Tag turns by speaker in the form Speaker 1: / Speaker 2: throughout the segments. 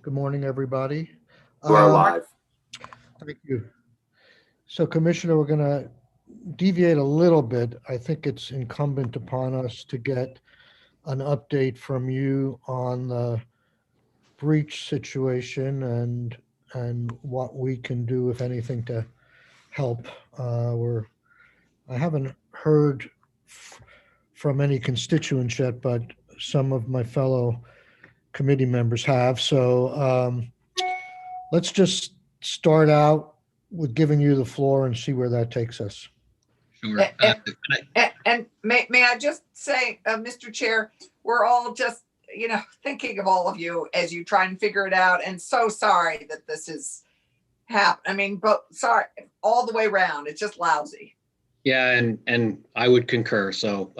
Speaker 1: Good morning, everybody.
Speaker 2: We're
Speaker 1: Um,
Speaker 2: alive.
Speaker 1: Thank you. So, Commissioner, we're going to deviate a little bit. I think it's incumbent upon us to get an update from you on the breach situation and what we can do, if anything, to help. I haven't heard f- from any constituents yet, but some of my fellow committee members have. So, let's just start out with giving you the floor and see where that takes us.
Speaker 3: Sure.
Speaker 4: And may I just say, Mr. Chair, we're all just, thinking of all of you as you try and figure it out. And so sorry that this is happened. I mean, but sorry, all the way around. It's just lousy.
Speaker 3: Yeah, and I would concur. So,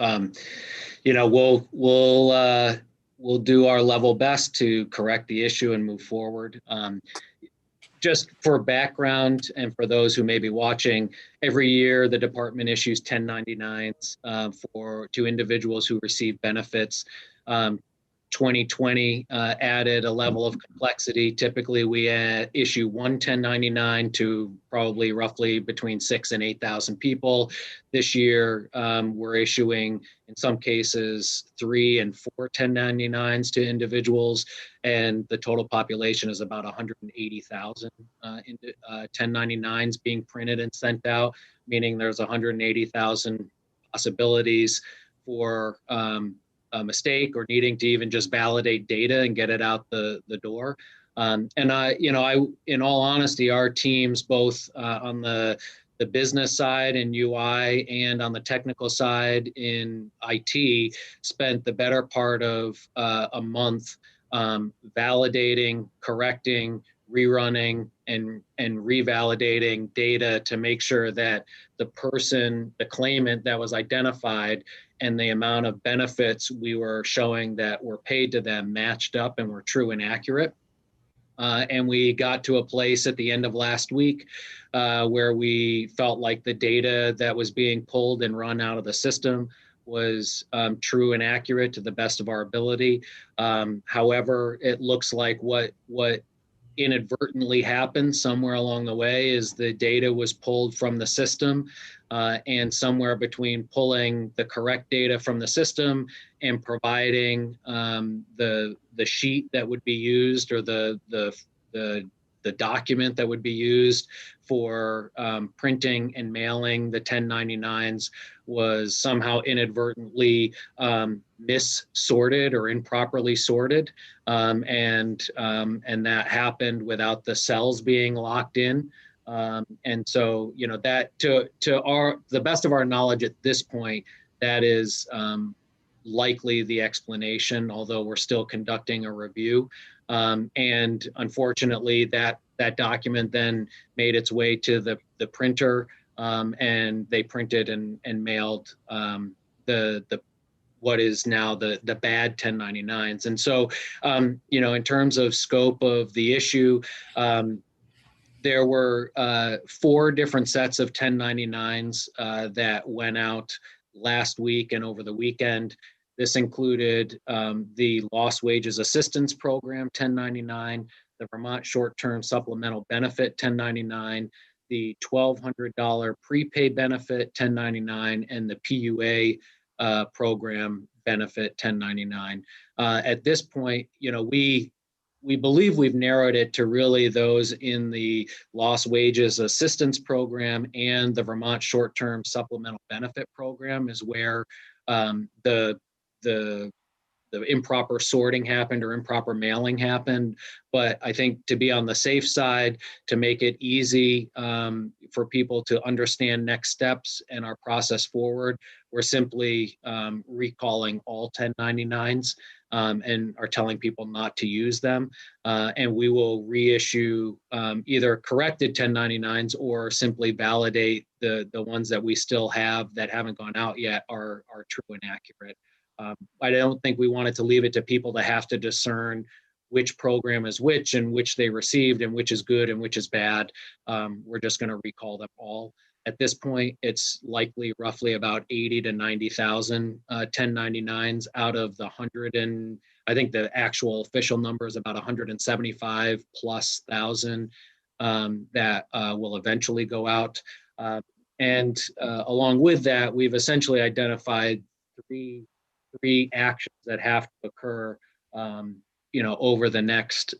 Speaker 3: we'll do our level best to correct the issue and move forward. Just for background and for those who may be watching, every year the department issues 1099s to individuals who receive benefits. 2020 added a level of complexity. Typically, we issue one 1099 to probably roughly between 6,000 and 8,000 people. This year, we're issuing, in some cases, 3 and 4 1099s to individuals, and the total population is about 180,000 1099s being printed and sent out, meaning there's 180,000 possibilities for a mistake or needing to even just validate data and get it out the door. And I, in all honesty, our teams, both on the business side in UI and on the technical side in IT, spent the better part of a month validating, correcting, rerunning, and revalidating data to make sure that the person, the claimant that was identified, and the amount of benefits we were showing that were paid to them matched up and were true and accurate. And we got to a place at the end of last week where we felt like the data that was being pulled and run out of the system was true and accurate to the best of our ability. However, it looks like what inadvertently happened somewhere along the way is the data was pulled from the system, and somewhere between pulling the correct data from the system and providing the sheet that would be used, or the document that would be used for printing and mailing the 1099s was somehow inadvertently missorted or improperly sorted, and that happened without the cells being locked in. And so, that to the best of our knowledge at this point, that is likely the explanation, although we're still conducting a review. And unfortunately, that document then made its way to the printer, and they printed and mailed the what is now the bad 1099s. And so, in terms of scope of the issue, there were 4 different sets of 1099s that went out last week and over the weekend. This included the Lost Wages Assistance Program 1099, the Vermont Short-Term Supplemental Benefit 1099, the $1,200 prepaid benefit 1099, and the PUA program benefit 1099. At this point, we believe we've narrowed it to really those in the Lost Wages Assistance Program and the Vermont Short-Term Supplemental Benefit Program is where the improper sorting happened or improper mailing happened. But I think to be on the safe side, to make it easy for people to understand next steps and our process forward, we're simply recalling all 1099s and are telling people not to use them. And we will reissue either corrected 1099s or simply validate the ones that we still have that haven't gone out yet are true and accurate. I don't think we wanted to leave it to people to have to discern which program is which and which they received and which is good and which is bad. We're just going to recall them all. At this point, it's likely roughly about 80 to 90,000 1099s out of the I think the actual official number is about 175 plus thousand that will eventually go out. And along with that, we've essentially identified three actions that have to occur over the next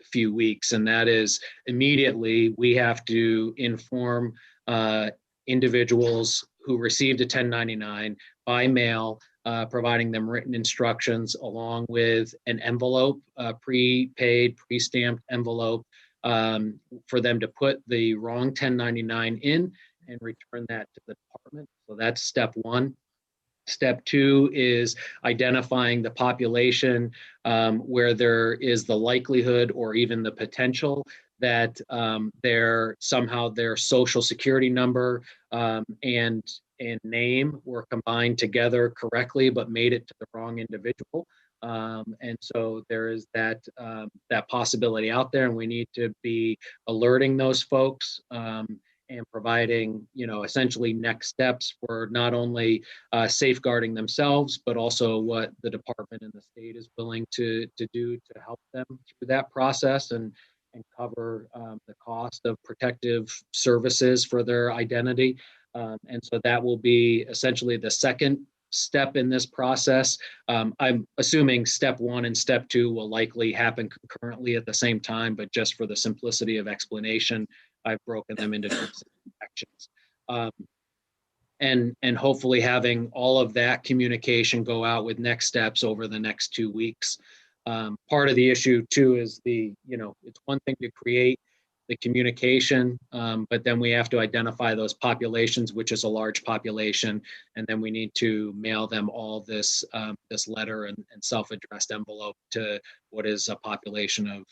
Speaker 3: few weeks. And that is, immediately we have to inform individuals who received a 1099 by mail, providing them written instructions along with an envelope, prepaid, pre-stamped envelope, for them to put the wrong 1099 in and return that to the department. So that's step one. Step two is identifying the population where there is the likelihood or even the potential that their social security number and name were combined together correctly, but made it to the wrong individual. And so there is that possibility out there, and we need to be alerting those folks and providing, essentially next steps for not only safeguarding themselves, but also what the department and the state is willing to do to help them through that process and cover the cost of protective services for their identity. And so that will be essentially the second step in this process. I'm assuming step one and step two will likely happen concurrently at the same time, but just for the simplicity of explanation, I've broken them into two sections. And hopefully having all of that communication go out with next steps over the next 2 weeks. Part of the issue too is it's one thing to create the communication, but then we have to identify those populations, which is a large population, and then we need to mail them all this letter and self-addressed envelope to what is a population of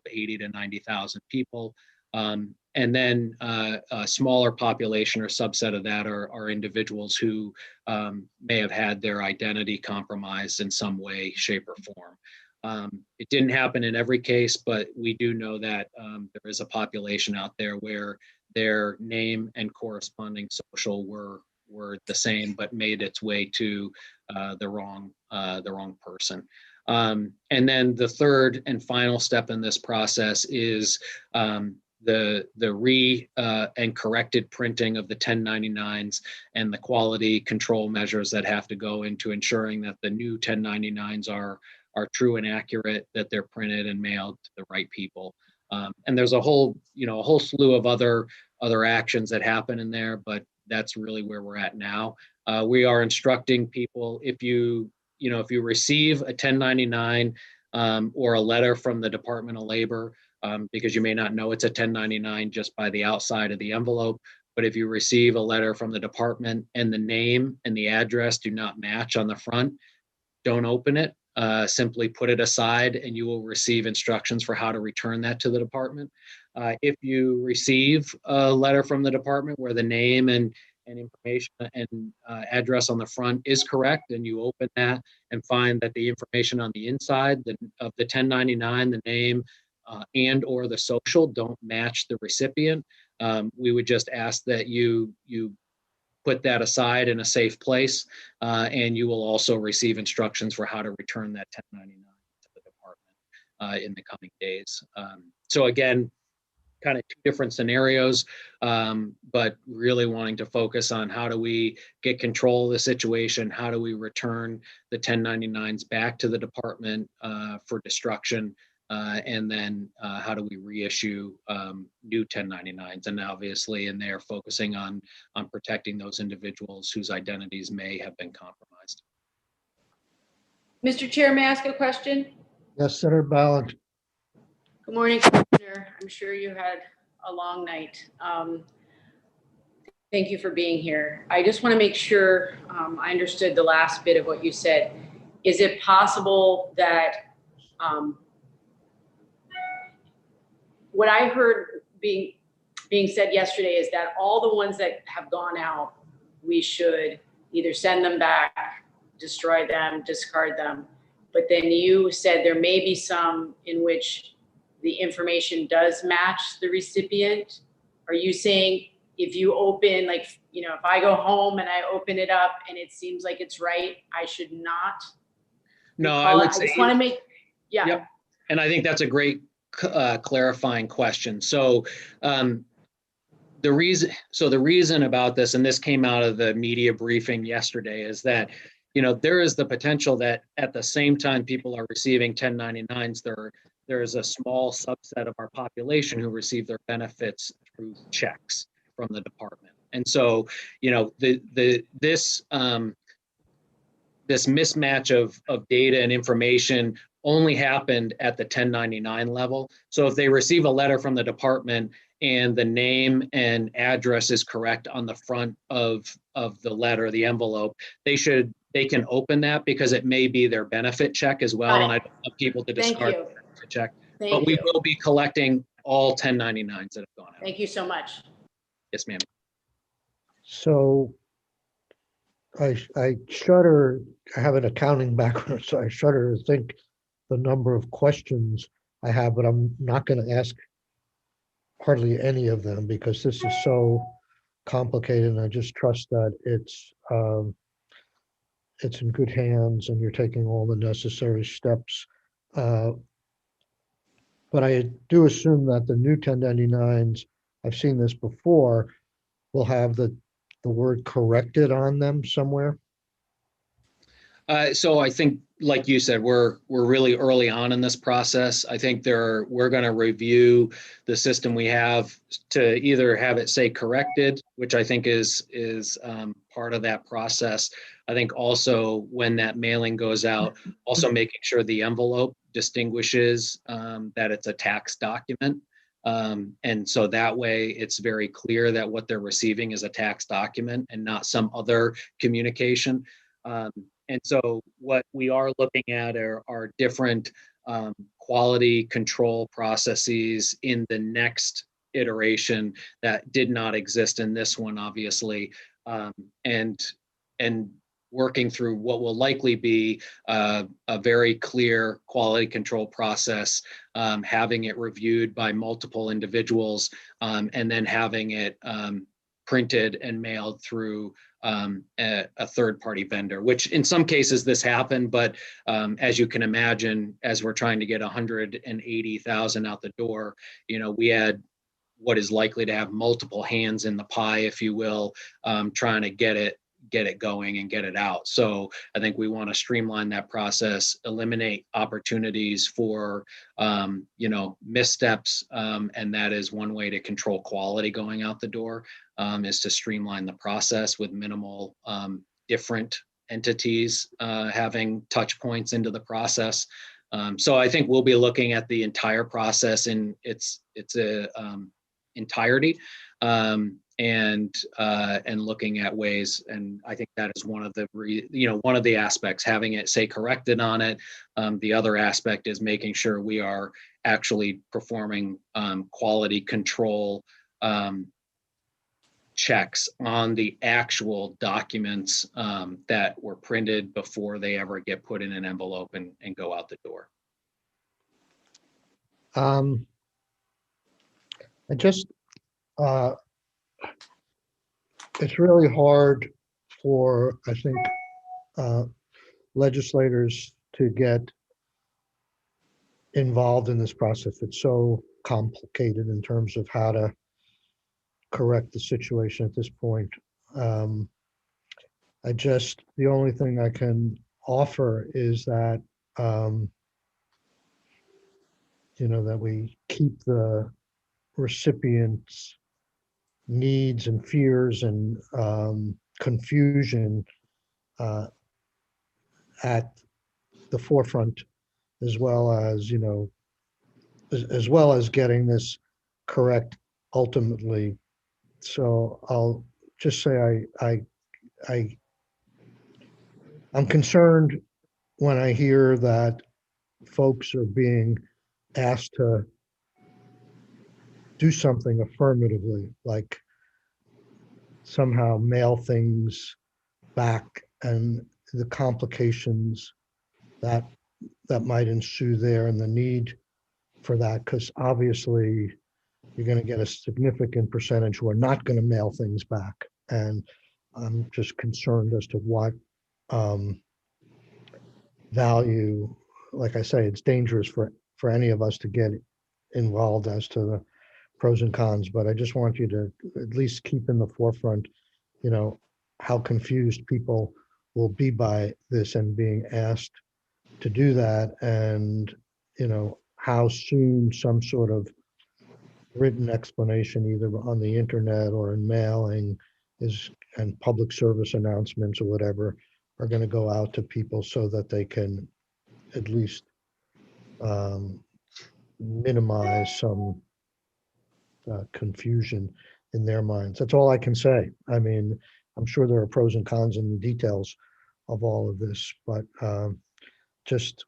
Speaker 3: 80 to 90,000 people. And then a smaller population or subset of that are individuals who may have had their identity compromised in some way, shape, or form. It didn't happen in every case, but we do know that there is a population out there where their name and corresponding social were the same, but made its way to the wrong person. And then the third and final step in this process is the and corrected printing of the 1099s and the quality control measures that have to go into ensuring that the new 1099s are true and accurate, that they're printed and mailed to the right people. And there's a whole slew of other actions that happen in there, but that's really where we're at now. We are instructing people, if you receive a 1099 or a letter from the Department of Labor, because you may not know it's a 1099 just by the outside of the envelope, but if you receive a letter from the department and the name and the address do not match on the front, don't open it. Simply put it aside and you will receive instructions for how to return that to the department. If you receive a letter from the department where the name and information and address on the front is correct, and you open that and find that the information on the inside of the 1099, the name and or the social don't match the recipient, we would just ask that you put that aside in a safe place, and you will also receive instructions for how to return that 1099 to the department in the coming days. So again, kind of two different scenarios, but really wanting to focus on how do we get control of the situation, how do we return the 1099s back to the department for destruction, and then how do we reissue new 1099s? And obviously in there focusing on protecting those individuals whose identities may have been compromised.
Speaker 2: Mr. Chair, may I ask a question?
Speaker 1: Yes, Senator Ballard.
Speaker 2: Good morning, Commissioner. I'm sure you had a long night. Thank you for being here. I just want to make sure I understood the last bit of what you said. Is it possible that what I heard being said yesterday is that all the ones that have gone out, we should either send them back, destroy them, discard them. But then you said there may be some in which the information does match the recipient. Are you saying if you open, if I go home and I open it up and it seems like it's right, I should not?
Speaker 3: No, I would say.
Speaker 2: just want to make, yeah.
Speaker 3: Yep. And I think that's a great clarifying question. So the reason about this, and this came out of the media briefing yesterday, is that, there is the potential that at the same time people are receiving 1099s, there is a small subset of our population who receive their benefits through checks from the department. And so, this mismatch of data and information only happened at the 1099 level. So if they receive a letter from the department and the name and address is correct on the front of the letter, the envelope, they can open that because it may be their benefit check as well. And I don't want people to discard the benefit check. But we will be collecting all 1099s that have gone out.
Speaker 2: Thank you so much.
Speaker 3: Yes, ma'am.
Speaker 1: So I shudder. I have an accounting background, so I shudder to think the number of questions I have, but I'm not going to ask hardly any of them because this is so complicated, and I just trust that it's in good hands and you're taking all the necessary steps. But I do assume that the new 1099s, I've seen this before, will have the word corrected on them somewhere.
Speaker 3: So I think, like you said, we're really early on in this process. I think we're going to review the system we have to either have it say corrected, which I think is part of that process. I think also when that mailing goes out, also making sure the envelope distinguishes that it's a tax document. And so that way it's very clear that what they're receiving is a tax document and not some other communication. And so what we are looking at are different quality control processes in the next iteration that did not exist in this one, obviously, and working through what will likely be a very clear quality control process, having it reviewed by multiple individuals, and then having it printed and mailed through a third-party vendor, which in some cases this happened, but as you can imagine, as we're trying to get 180,000 out the door, we had what is likely to have multiple hands in the pie, if you will, trying to get it going and get it out. So I think we want to streamline that process, eliminate opportunities for, missteps. And that is one way to control quality going out the door, is to streamline the process with minimal different entities having touch points into the process. So I think we'll be looking at the entire process in its entirety. And looking at ways, and I think that is one of the aspects, having it say corrected on it. The other aspect is making sure we are actually performing quality control checks on the actual documents that were printed before they ever get put in an envelope and go out the door.
Speaker 1: It's really hard for, I think, legislators to get involved in this process. It's so complicated in terms of how to correct the situation at this point. The only thing I can offer is that, that we keep the recipients' needs and fears and confusion at the forefront, as well as getting this correct ultimately. So I'll just say I'm concerned when I hear that folks are being asked to do something affirmatively, like somehow mail things back, and the complications that might ensue there, and the need for that, because obviously you're going to get a significant percentage who are not going to mail things back. And I'm just concerned as to what value. Like I say, it's dangerous for any of us to get involved as to the pros and cons, but I just want you to at least keep in the forefront, how confused people will be by this and being asked to do that, and, how soon some sort of written explanation, either on the internet or in mailing, and public service announcements or whatever, are going to go out to people so that they can at least minimize some confusion in their minds. That's all I can say. I mean, I'm sure there are pros and cons in the details of all of this, but just,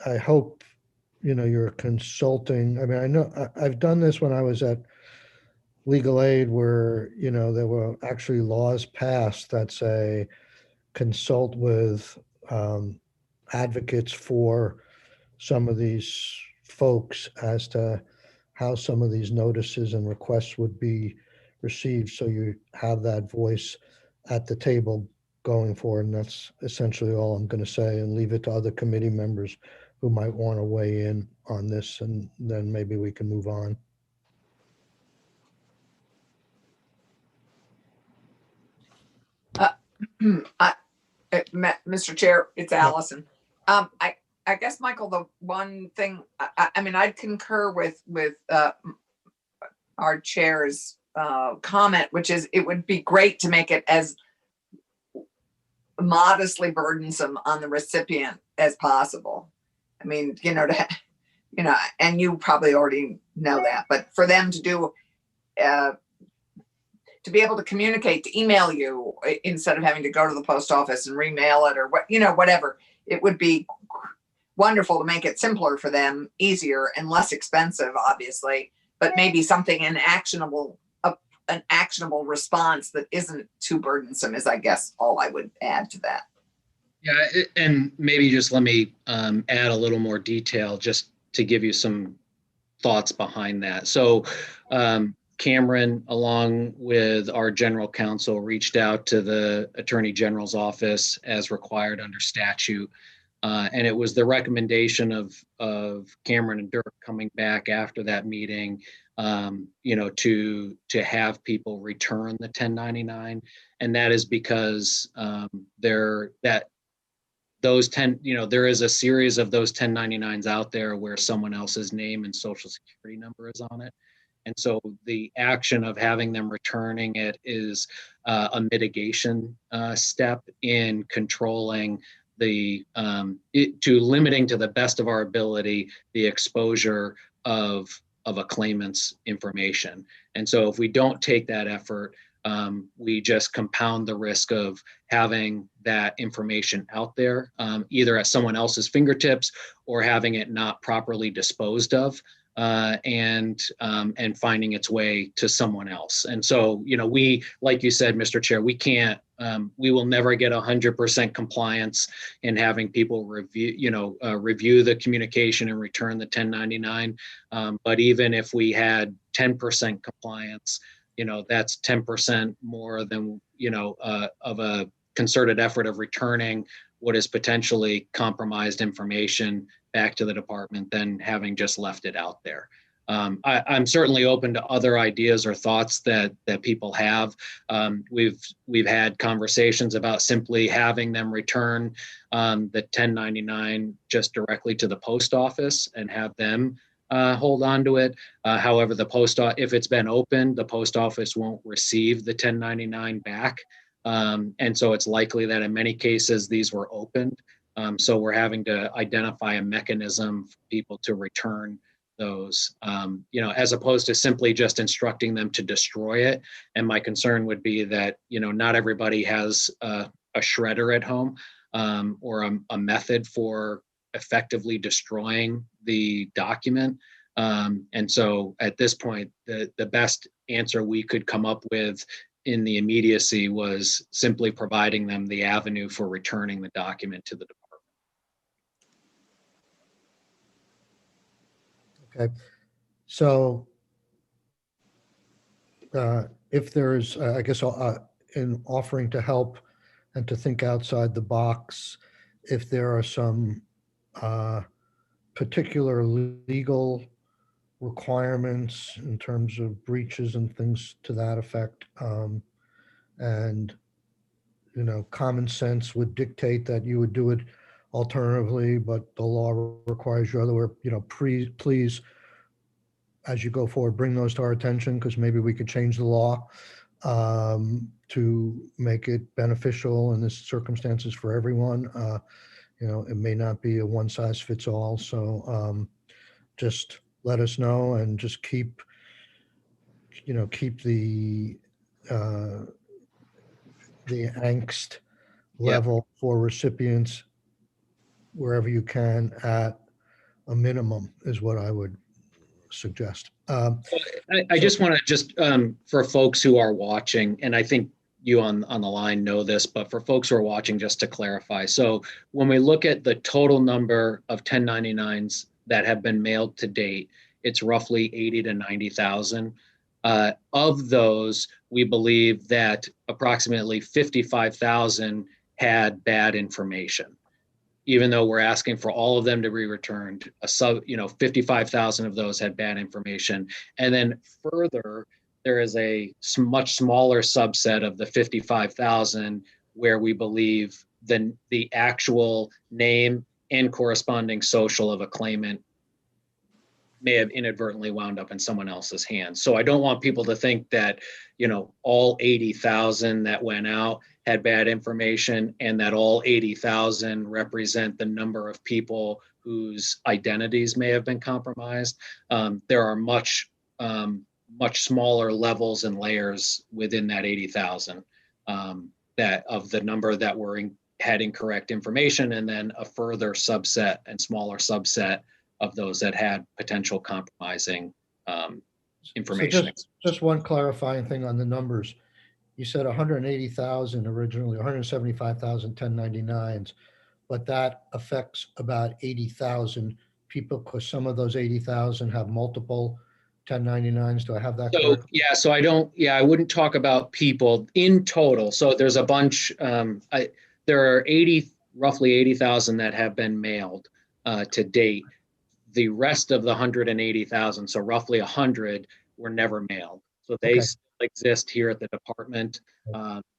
Speaker 1: I hope, you're consulting. I mean, I know I've done this when I was at legal aid where, there were actually laws passed that say consult with advocates for some of these folks as to how some of these notices and requests would be received. So you have that voice at the table going forward. And that's essentially all I'm going to say, and leave it to other committee members who might want to weigh in on this, and then maybe we can move on.
Speaker 4: Mr. Chair, it's Allison. I guess, Michael, the one thing, I mean, I'd concur with our chair's comment, which is it would be great to make it as modestly burdensome on the recipient as possible. I mean, and you probably already know that, but for them to do, to be able to communicate, to email you instead of having to go to the post office and remail it or whatever, it would be wonderful to make it simpler for them, easier and less expensive, obviously, but maybe something an actionable response that isn't too burdensome is, I guess, all I would add to that.
Speaker 3: Yeah, and maybe just let me add a little more detail just to give you some thoughts behind that. So Cameron, along with our general counsel, reached out to the Attorney General's office as required under statute. And it was the recommendation of Cameron and Dirk coming back after that meeting, to have people return the 1099. And that is because there is a series of those 1099s out there where someone else's name and social security number is on it. And so the action of having them returning it is a mitigation step in controlling to limiting to the best of our ability the exposure of a claimant's information. And so if we don't take that effort, we just compound the risk of having that information out there, either at someone else's fingertips or having it not properly disposed of, and finding its way to someone else. And so, we, like you said, Mr. Chair, we will never get 100% compliance in having people review the communication and return the 1099. But even if we had 10% compliance, that's 10% more than, of a concerted effort of returning what is potentially compromised information back to the department than having just left it out there. I'm certainly open to other ideas or thoughts that people have. We've had conversations about simply having them return the 1099 just directly to the post office and have them hold on to it. However, if it's been opened, the post office won't receive the 1099 back. And so it's likely that in many cases these were opened. So we're having to identify a mechanism for people to return those, as opposed to simply just instructing them to destroy it. And my concern would be that, not everybody has a shredder at home, or a method for effectively destroying the document. And so at this point, the best answer we could come up with in the immediacy was simply providing them the avenue for returning the document to the department.
Speaker 1: Okay. So if there's, I guess, in offering to help and to think outside the box if there are some particular legal requirements in terms of breaches and things to that effect. And, common sense would dictate that you would do it alternatively, but the law requires you otherwise, please, as you go forward, bring those to our attention, because maybe we could change the law to make it beneficial in this circumstances for everyone. It may not be a one size fits all. So just let us know and just keep uh, the angst level for recipients wherever you can at a minimum is what I would suggest.
Speaker 3: I just want to for folks who are watching, and I think you on the line know this, but for folks who are watching, just to clarify. So when we look at the total number of 1099s that have been mailed to date, it's roughly 80 to 90,000. Of those, we believe that approximately 55,000 had bad information. Even though we're asking for all of them to be returned, 55,000 of those had bad information. And then further, there is a much smaller subset of the 55,000 where we believe the actual name and corresponding social of a claimant may have inadvertently wound up in someone else's hands. So I don't want people to think that, all 80,000 that went out had bad information and that all 80,000 represent the number of people whose identities may have been compromised. There are much smaller levels and layers within that 80,000 that of the number that had incorrect information, and then a further subset and smaller subset of those that had potential compromising information.
Speaker 1: So just one clarifying thing on the numbers. You said 180,000 originally, 175,000 1099s, but that affects about 80,000 people because some of those 80,000 have multiple 1099s. Do I have that correct?
Speaker 3: So I wouldn't talk about people in total. So there's a bunch, there are roughly 80,000 that have been mailed to date. The rest of the 180,000, so roughly 100, were never mailed. So they still exist here at the department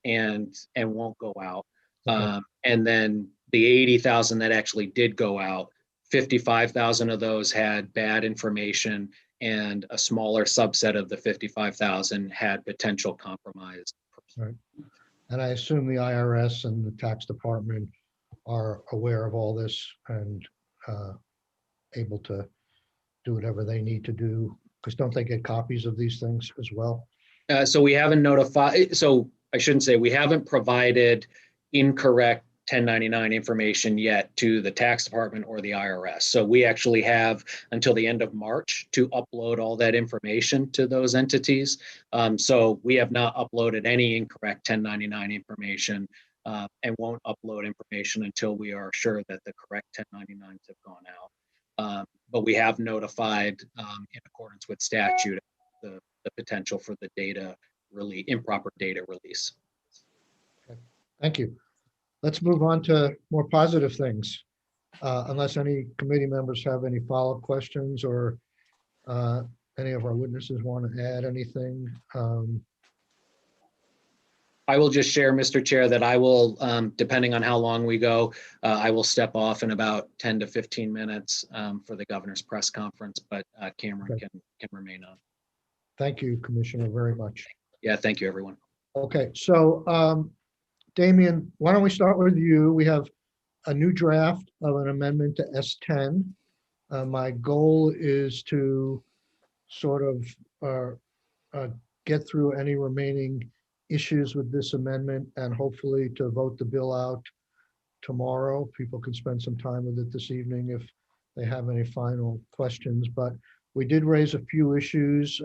Speaker 3: and won't go out. And then the 80,000 that actually did go out, 55,000 of those had bad information, and a smaller subset of the 55,000 had potential compromise.
Speaker 1: Right. And I assume the IRS and the tax department are aware of all this and able to do whatever they need to do, because don't they get copies of these things as well?
Speaker 3: So we haven't notified, so I shouldn't say we haven't provided incorrect 1099 information yet to the tax department or the IRS. So we actually have until the end of March to upload all that information to those entities. So we have not uploaded any incorrect 1099 information and won't upload information until we are sure that the correct 1099s have gone out. But we have notified in accordance with statute the potential for the improper data release.
Speaker 1: Okay. Thank you. Let's move on to more positive things. Unless any committee members have any follow-up questions or any of our witnesses want to add anything.
Speaker 3: I will just share, Mr. Chair, that I will, depending on how long we go, I will step off in about 10 to 15 minutes for the governor's press conference, but Cameron can remain on.
Speaker 1: Thank you, Commissioner, very much.
Speaker 3: Yeah, thank you, everyone.
Speaker 1: Okay, so Damian, why don't we start with you? We have a new draft of an amendment to S10. My goal is to sort of get through any remaining issues with this amendment and hopefully to vote the bill out tomorrow. People can spend some time with it this evening if they have any final questions, but we did raise a few issues.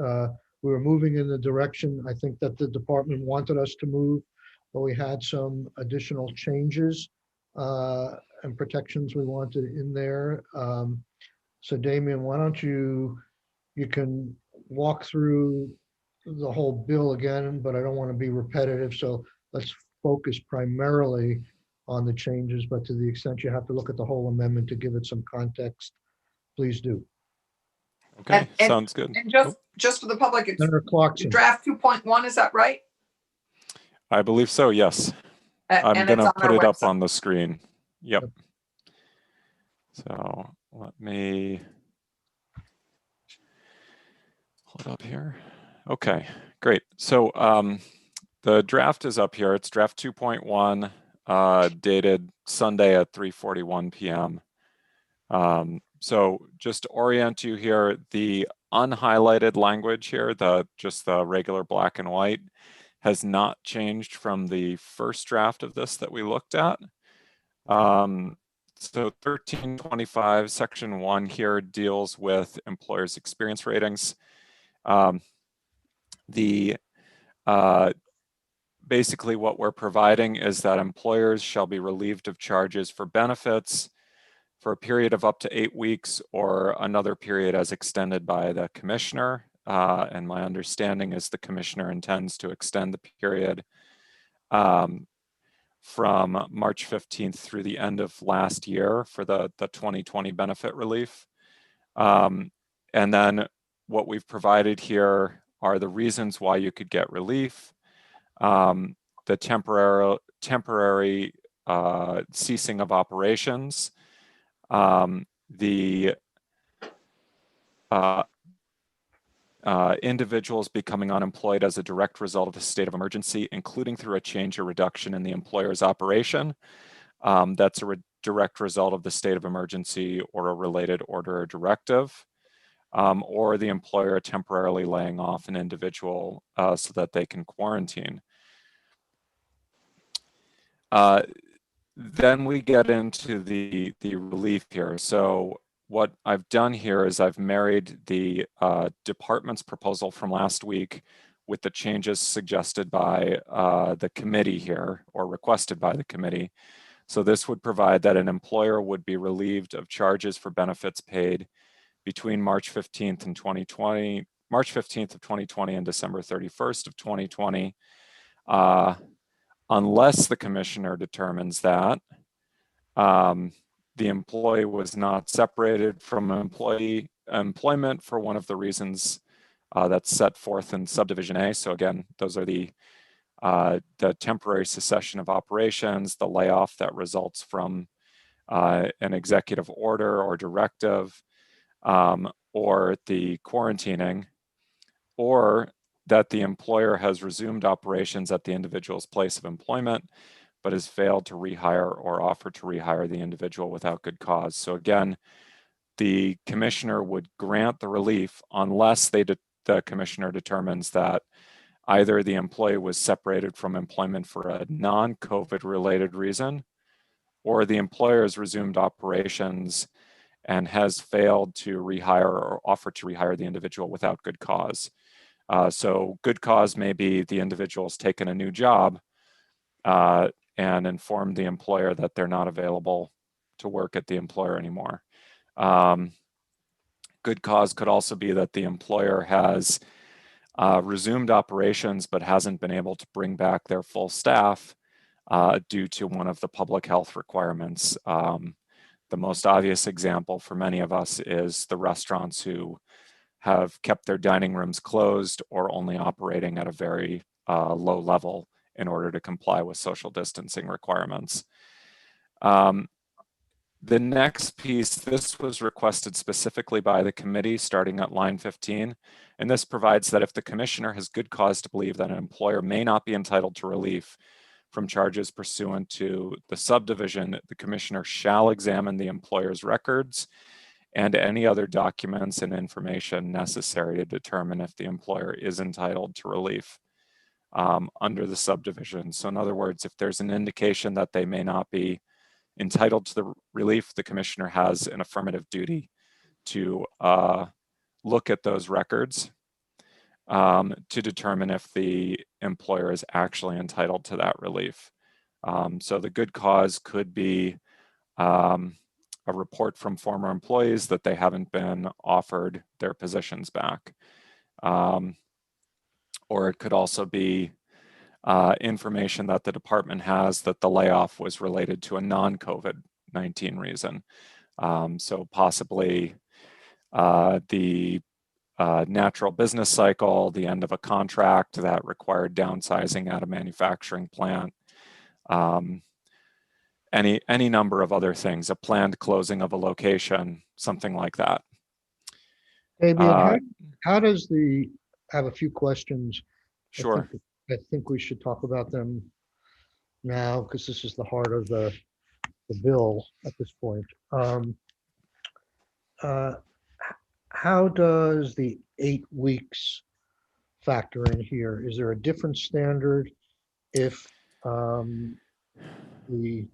Speaker 1: We were moving in the direction I think that the department wanted us to move, but we had some additional changes and protections we wanted in there. So Damian, why don't you can walk through the whole bill again, but I don't want to be repetitive. So let's focus primarily on the changes, but to the extent you have to look at the whole amendment to give it some context, please do.
Speaker 5: Okay,
Speaker 4: And-
Speaker 5: sounds good.
Speaker 4: And
Speaker 5: Oh,
Speaker 4: just for the public, it's
Speaker 1: Senator Clarkson.
Speaker 4: draft 2.1, is that right?
Speaker 5: I believe so, yes. I'm
Speaker 4: And it's
Speaker 5: gonna
Speaker 4: on
Speaker 5: put
Speaker 4: our
Speaker 5: it up
Speaker 4: website.
Speaker 5: on the screen. Yep.
Speaker 1: Yep.
Speaker 5: So let me hold up here. Okay, great. So the draft is up here. It's draft 2.1, dated Sunday at 3:41 p.m. So just to orient you here, the unhighlighted language here, just the regular black and white, has not changed from the first draft of this that we looked at. So 1325 section 1 here deals with employers' experience ratings. Basically what we're providing is that employers shall be relieved of charges for benefits for a period of up to 8 weeks or another period as extended by the commissioner. And my understanding is the commissioner intends to extend the period from March 15th through the end of last year for the 2020 benefit relief. And then what we've provided here are the reasons why you could get relief, the temporary ceasing of operations, the individuals becoming unemployed as a direct result of a state of emergency, including through a change or reduction in the employer's operation. That's a direct result of the state of emergency or a related order or directive, or the employer temporarily laying off an individual so that they can quarantine. Then we get into the relief here. So what I've done here is I've married the department's proposal from last week with the changes suggested by the committee here, or requested by the committee. So this would provide that an employer would be relieved of charges for benefits paid between March 15th and 2020, March 15th of 2020 and December 31st of 2020, unless the commissioner determines that the employee was not separated from employment for one of the reasons that's set forth in subdivision A. So again, those are the temporary cessation of operations, the layoff that results from an executive order or directive, or the quarantining, or that the employer has resumed operations at the individual's place of employment, but has failed to rehire or offer to rehire the individual without good cause. So again, the commissioner would grant the relief unless the commissioner determines that either the employee was separated from employment for a non-COVID related reason, or the employer has resumed operations and has failed to rehire or offer to rehire the individual without good cause. So good cause may be the individual's taken a new job and informed the employer that they're not available to work at the employer anymore. Good cause could also be that the employer has resumed operations but hasn't been able to bring back their full staff due to one of the public health requirements. The most obvious example for many of us is the restaurants who have kept their dining rooms closed or only operating at a very low level in order to comply with social distancing requirements. The next piece, this was requested specifically by the committee starting at line 15, and this provides that if the commissioner has good cause to believe that an employer may not be entitled to relief from charges pursuant to the subdivision, the commissioner shall examine the employer's records and any other documents and information necessary to determine if the employer is entitled to relief under the subdivision. So in other words, if there's an indication that they may not be entitled to the relief, the commissioner has an affirmative duty to look at those records to determine if the employer is actually entitled to that relief. So the good cause could be a report from former employees that they haven't been offered their positions back. Or it could also be information that the department has that the layoff was related to a non-COVID-19 reason. So possibly the natural business cycle, the end of a contract that required downsizing at a manufacturing plant, any number of other things, a planned closing of a location, something like that.
Speaker 1: Fabian,
Speaker 5: Uh,
Speaker 1: how does I have a few questions.
Speaker 5: Sure.
Speaker 1: I think we should talk about them now because this is the heart of the bill at this point. Uh, How does the 8 weeks factor in here? Is there a different standard if the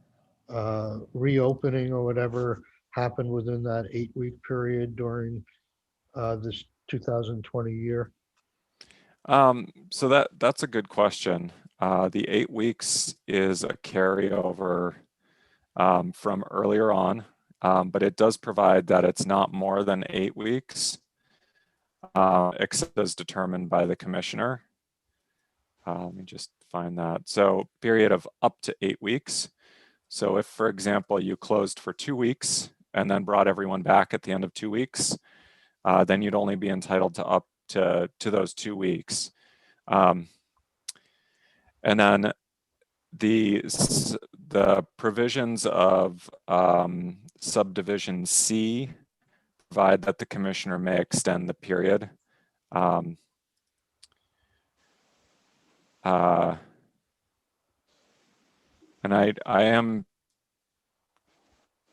Speaker 1: reopening or whatever happened within that 8 week period during this 2020 year?
Speaker 5: So that's a good question. The 8 weeks is a carryover from earlier on, but it does provide that it's not more than 8 weeks, except as determined by the commissioner. Let me just find that. So period of up to 8 weeks. So if, for example, you closed for 2 weeks and then brought everyone back at the end of 2 weeks, then you'd only be entitled to up to those 2 weeks. And then the provisions of subdivision C provide that the commissioner may extend the period. And I am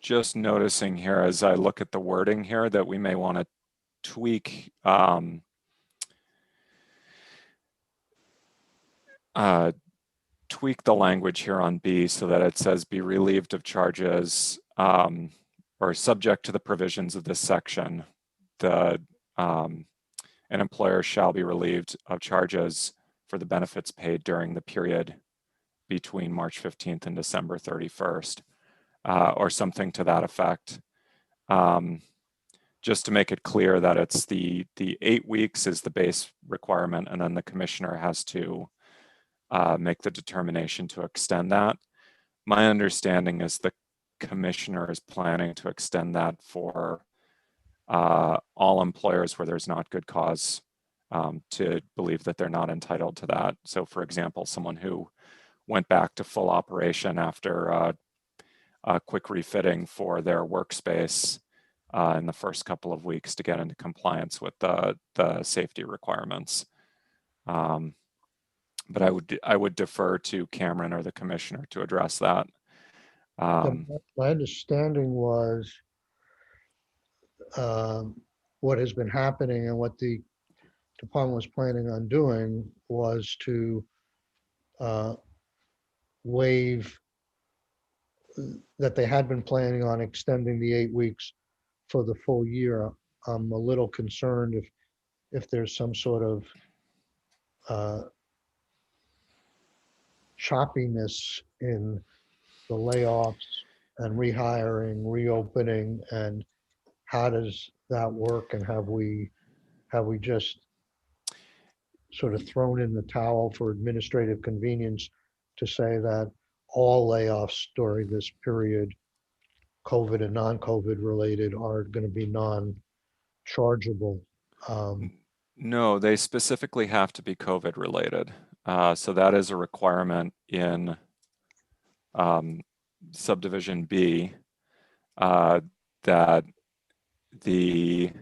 Speaker 5: just noticing here as I look at the wording here that we may want to tweak tweak the language here on B so that it says be relieved of charges or subject to the provisions of this section. An employer shall be relieved of charges for the benefits paid during the period between March 15th and December 31st, or something to that effect. Just to make it clear that it's the 8 weeks is the base requirement, and then the commissioner has to make the determination to extend that. My understanding is the commissioner is planning to extend that for all employers where there's not good cause to believe that they're not entitled to that. So for example, someone who went back to full operation after a quick refitting for their workspace in the first couple of weeks to get into compliance with the safety requirements. But I would defer to Cameron or the commissioner to address that.
Speaker 1: My understanding was what has been happening and what the department was planning on doing was to waive that they had been planning on extending the 8 weeks for the full year. I'm a little concerned if there's some sort of choppiness in the layoffs and rehiring, reopening, and how does that work? And have we just sort of thrown in the towel for administrative convenience to say that all layoffs during this period, COVID and non-COVID related, are going to be non-chargeable?
Speaker 5: No, they specifically have to be COVID related. So that is a requirement in subdivision B, that the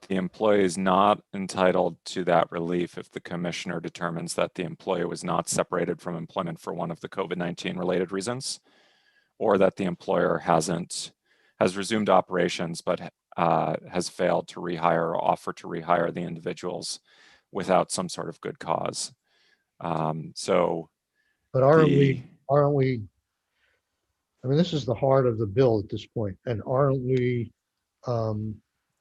Speaker 5: employee is not entitled to that relief if the commissioner determines that the employee was not separated from employment for one of the COVID-19 related reasons, or that the employer has resumed operations but has failed to rehire or offer to rehire the individuals without some sort of good cause.
Speaker 1: But aren't we, I mean, this is the heart of the bill at this point, and aren't we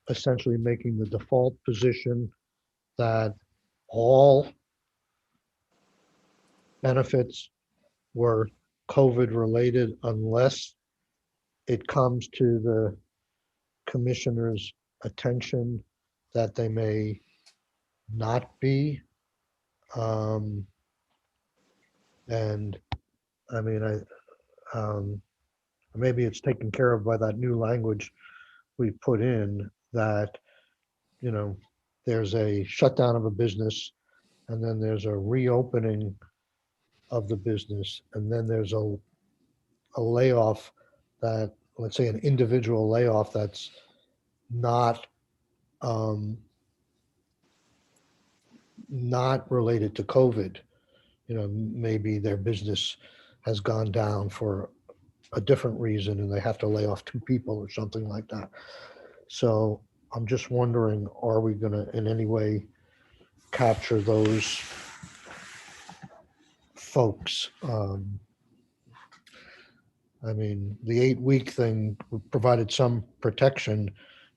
Speaker 1: essentially making the default position that all benefits were COVID related unless it comes to the commissioner's attention that they may not be And I mean, maybe it's taken care of by that new language we put in that, there's a shutdown of a business, and then there's a reopening of the business, and then there's a layoff that, let's say, an individual layoff that's not not related to COVID. Maybe their business has gone down for a different reason and they have to lay off 2 people or something like that. So I'm just wondering, are we going to in any way capture those folks? I mean, the 8-week thing provided some protection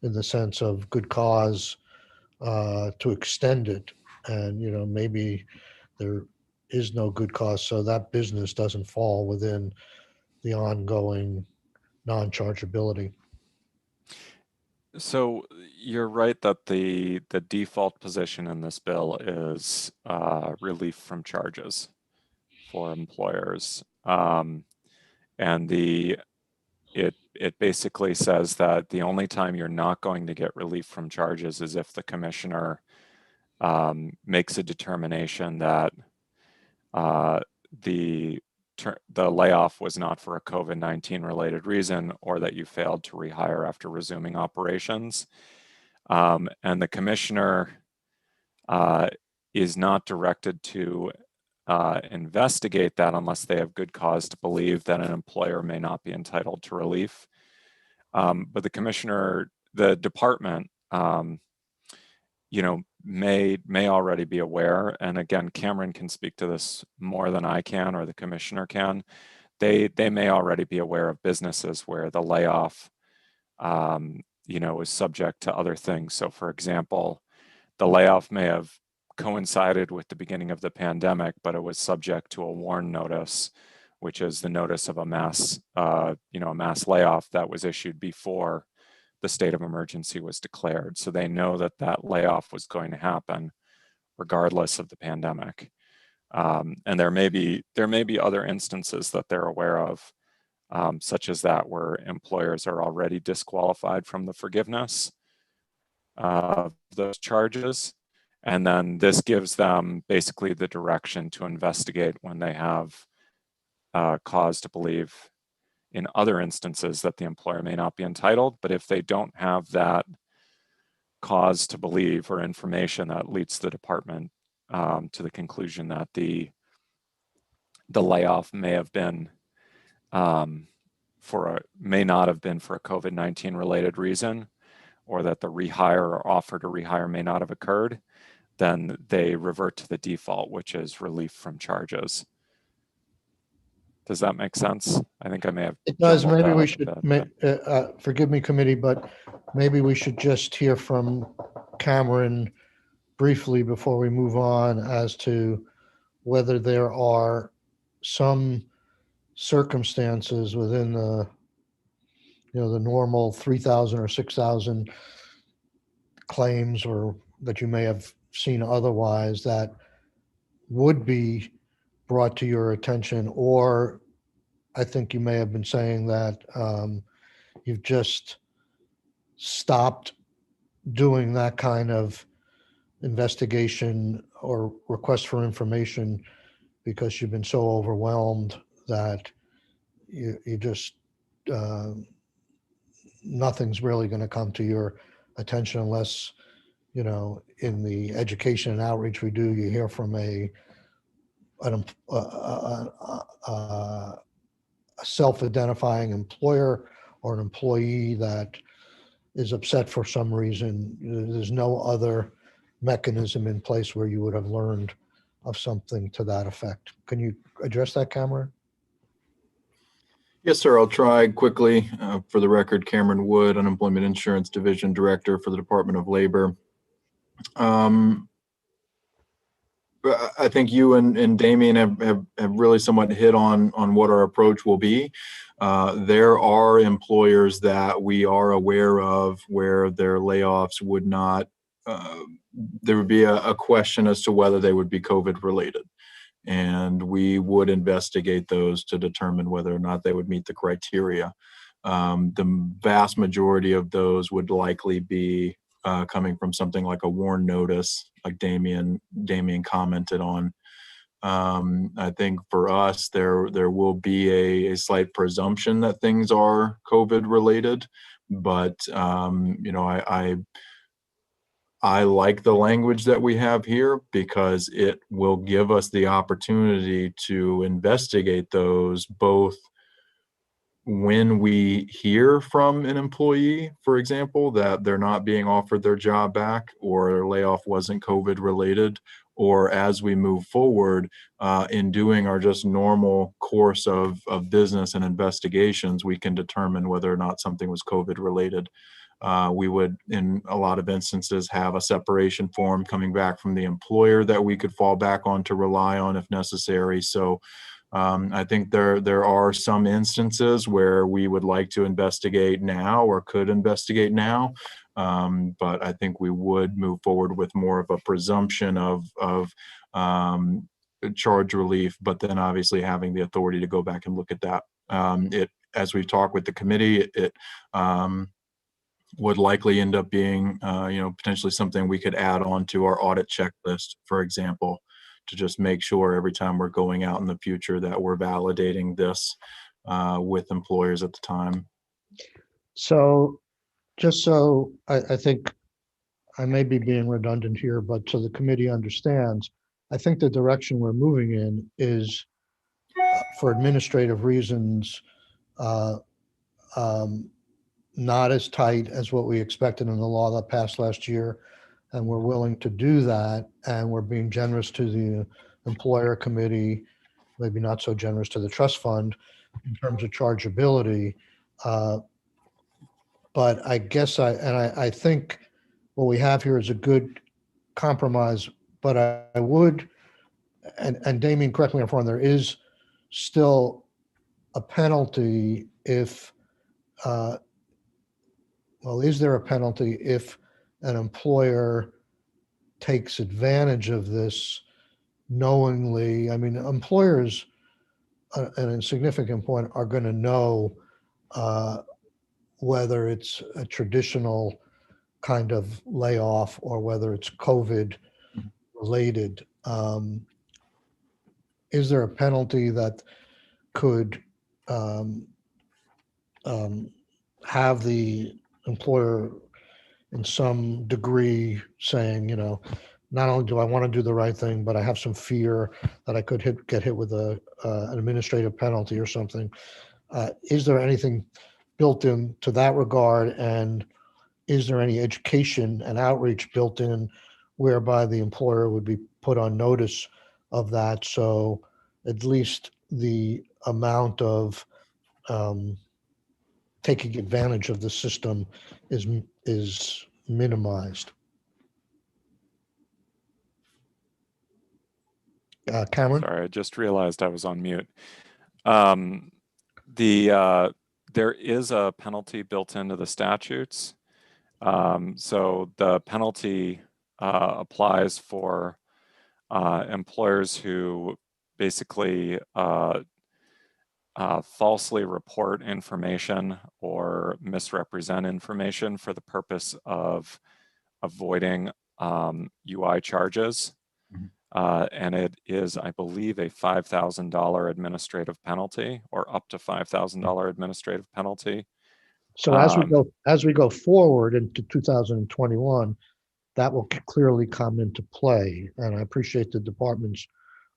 Speaker 1: in the sense of good cause to extend it. And, maybe there is no good cause, so that business doesn't fall within the ongoing non-chargeability.
Speaker 5: So you're right that the default position in this bill is relief from charges for employers. And it basically says that the only time you're not going to get relief from charges is if the commissioner makes a determination that the layoff was not for a COVID-19 related reason, or that you failed to rehire after resuming operations. And the commissioner is not directed to investigate that unless they have good cause to believe that an employer may not be entitled to relief. But the department, may already be aware, and again, Cameron can speak to this more than I can, or the commissioner can. They may already be aware of businesses where the layoff, is subject to other things. So, for example, the layoff may have coincided with the beginning of the pandemic, but it was subject to a WARN notice, which is the notice of a mass layoff that was issued before the state of emergency was declared. So they know that that layoff was going to happen regardless of the pandemic. And there may be other instances that they're aware of, such as that, where employers are already disqualified from the forgiveness of those charges. And then this gives them basically the direction to investigate when they have cause to believe in other instances that the employer may not be entitled. But if they don't have that cause to believe or information, that leads the department to the conclusion that the layoff may have been may not have been for a COVID-19 related reason, or that the rehire or offer to rehire may not have occurred, then they revert to the default, which is relief from charges. Does that make sense? I think I may have.
Speaker 1: It does.
Speaker 5: jumbled
Speaker 1: Maybe we
Speaker 5: that a
Speaker 1: should, forgive me, committee, but maybe we should just hear from Cameron briefly before we move on as to whether there are some circumstances within the normal 3,000 or 6,000 claims, or that you may have seen otherwise, that would be brought to your attention. Or I think you may have been saying that you've just stopped doing that kind of investigation or request for information because you've been so overwhelmed that you just nothing's really going to come to your attention unless, in the education and outreach we do, you hear from a self-identifying employer or an employee that is upset for some reason. There's no other mechanism in place where you would have learned of something to that effect. Can you address that, Cameron?
Speaker 6: Yes, sir. I'll try quickly. For the record, Cameron Wood, Unemployment Insurance Division Director for the Department of Labor. I think you and Damien have really somewhat hit on what our approach will be. There are employers that we are aware of where their layoffs would not there would be a question as to whether they would be COVID related. And we would investigate those to determine whether or not they would meet the criteria. The vast majority of those would likely be coming from something like a WARN notice, like Damien commented on. I think for us, there will be a slight presumption that things are COVID related, but I like the language that we have here because it will give us the opportunity to investigate those both when we hear from an employee, for example, that they're not being offered their job back or their layoff wasn't COVID related, or as we move forward in doing our just normal course of business and investigations, we can determine whether or not something was COVID related. We would, in a lot of instances, have a separation form coming back from the employer that we could fall back on to rely on if necessary. So I think there are some instances where we would like to investigate now or could investigate now, but I think we would move forward with more of a presumption of charge relief, but then obviously having the authority to go back and look at that. As we've talked with the committee, it would likely end up being, potentially something we could add on to our audit checklist, for example, to just make sure every time we're going out in the future that we're validating this with employers at the time.
Speaker 1: So just so I think I may be being redundant here, but so the committee understands, I think the direction we're moving in is for administrative reasons, not as tight as what we expected in the law that passed last year. And we're willing to do that. And we're being generous to the employer committee, maybe not so generous to the trust fund in terms of chargeability. But I guess I think what we have here is a good compromise, but I would, and Damien, correct me if I'm wrong, there is still a penalty if, is there a penalty if an employer takes advantage of this knowingly? I mean, employers, at a significant point, are going to know whether it's a traditional kind of layoff or whether it's COVID related. Is there a penalty that could have the employer in some degree saying, not only do I want to do the right thing, but I have some fear that I could get hit with an administrative penalty or something. Is there anything built in to that regard? And is there any education and outreach built in whereby the employer would be put on notice of that? So at least the amount of taking advantage of the system is minimized. Cameron?
Speaker 5: Sorry, I just realized I was on mute. There is a penalty built into the statutes. So the penalty applies for employers who basically falsely report information or misrepresent information for the purpose of avoiding UI charges. And it is, I believe, a $5,000 administrative penalty or up to $5,000 administrative penalty.
Speaker 1: So as we go forward into 2021, that will clearly come into play. And I appreciate the department's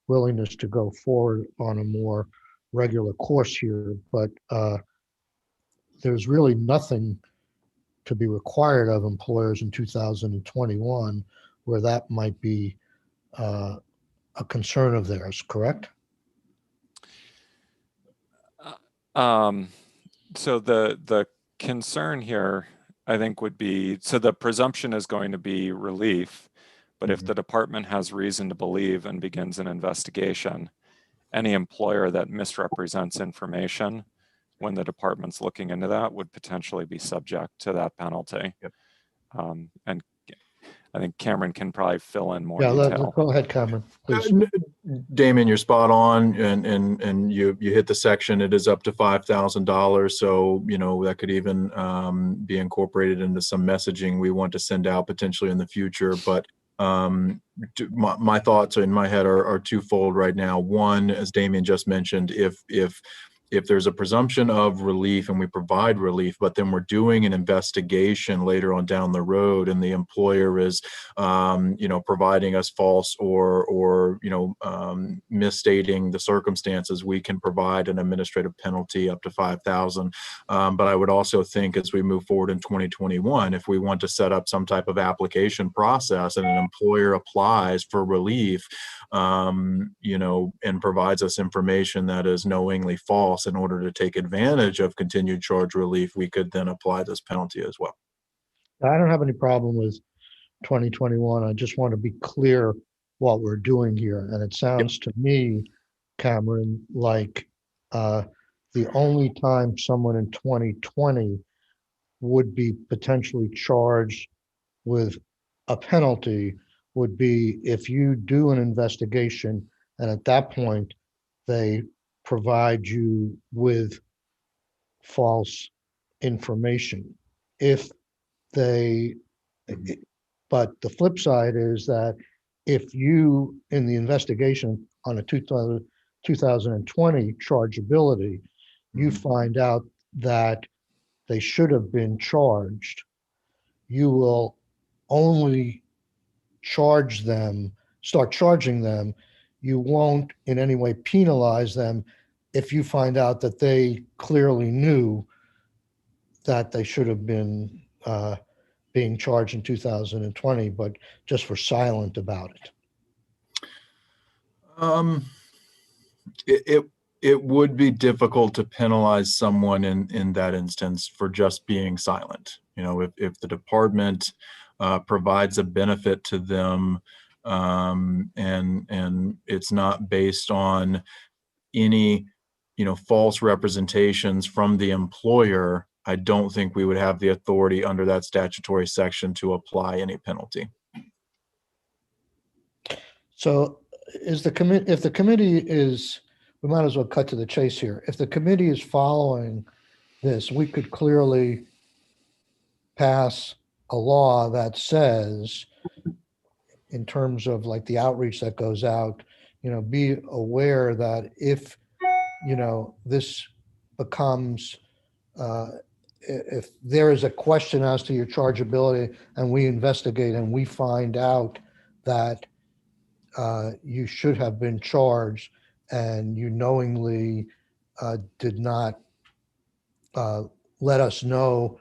Speaker 1: willingness to go forward on a more regular course here, but there's really nothing to be required of employers in 2021 where that might be a concern of theirs, correct?
Speaker 5: So the concern here, I think, would be, so the presumption is going to be relief, but if the department has reason to believe and begins an investigation, any employer that misrepresents information when the department's looking into that would potentially be subject to that penalty.
Speaker 6: Yep.
Speaker 5: And I think Cameron can probably fill in more
Speaker 1: Yeah,
Speaker 5: detail.
Speaker 1: go ahead, Cameron, please.
Speaker 6: Damon, you're spot on, and you hit the section. It is up to $5,000, so that could even be incorporated into some messaging we want to send out potentially in the future. But my thoughts in my head are twofold right now. One, as Damien just mentioned, if there's a presumption of relief and we provide relief, but then we're doing an investigation later on down the road and the employer is, providing us false or misstating the circumstances, we can provide an administrative penalty up to $5,000. But I would also think as we move forward in 2021, if we want to set up some type of application process and an employer applies for relief, and provides us information that is knowingly false in order to take advantage of continued charge relief, we could then apply this penalty as well.
Speaker 1: I don't have any problem with 2021. I just want to be clear what we're doing here. And it sounds to me, Cameron, like the only time someone in 2020 would be potentially charged with a penalty would be if you do an investigation and at that point they provide you with false information. If they, but the flip side is that if you, in the investigation on a 2020 chargeability, you find out that they should have been charged, you will only start charging them. You won't in any way penalize them if you find out that they clearly knew that they should have been being charged in 2020, but just were silent about it.
Speaker 6: It would be difficult to penalize someone in that instance for just being silent. If the department provides a benefit to them, and it's not based on any false representations from the employer, I don't think we would have the authority under that statutory section to apply any penalty.
Speaker 1: So if the committee is, we might as well cut to the chase here. If the committee is following this, we could clearly pass a law that says, in terms of like the outreach that goes out, be aware that if, this becomes, if there is a question as to your chargeability and we investigate and we find out that you should have been charged and you knowingly did not let us know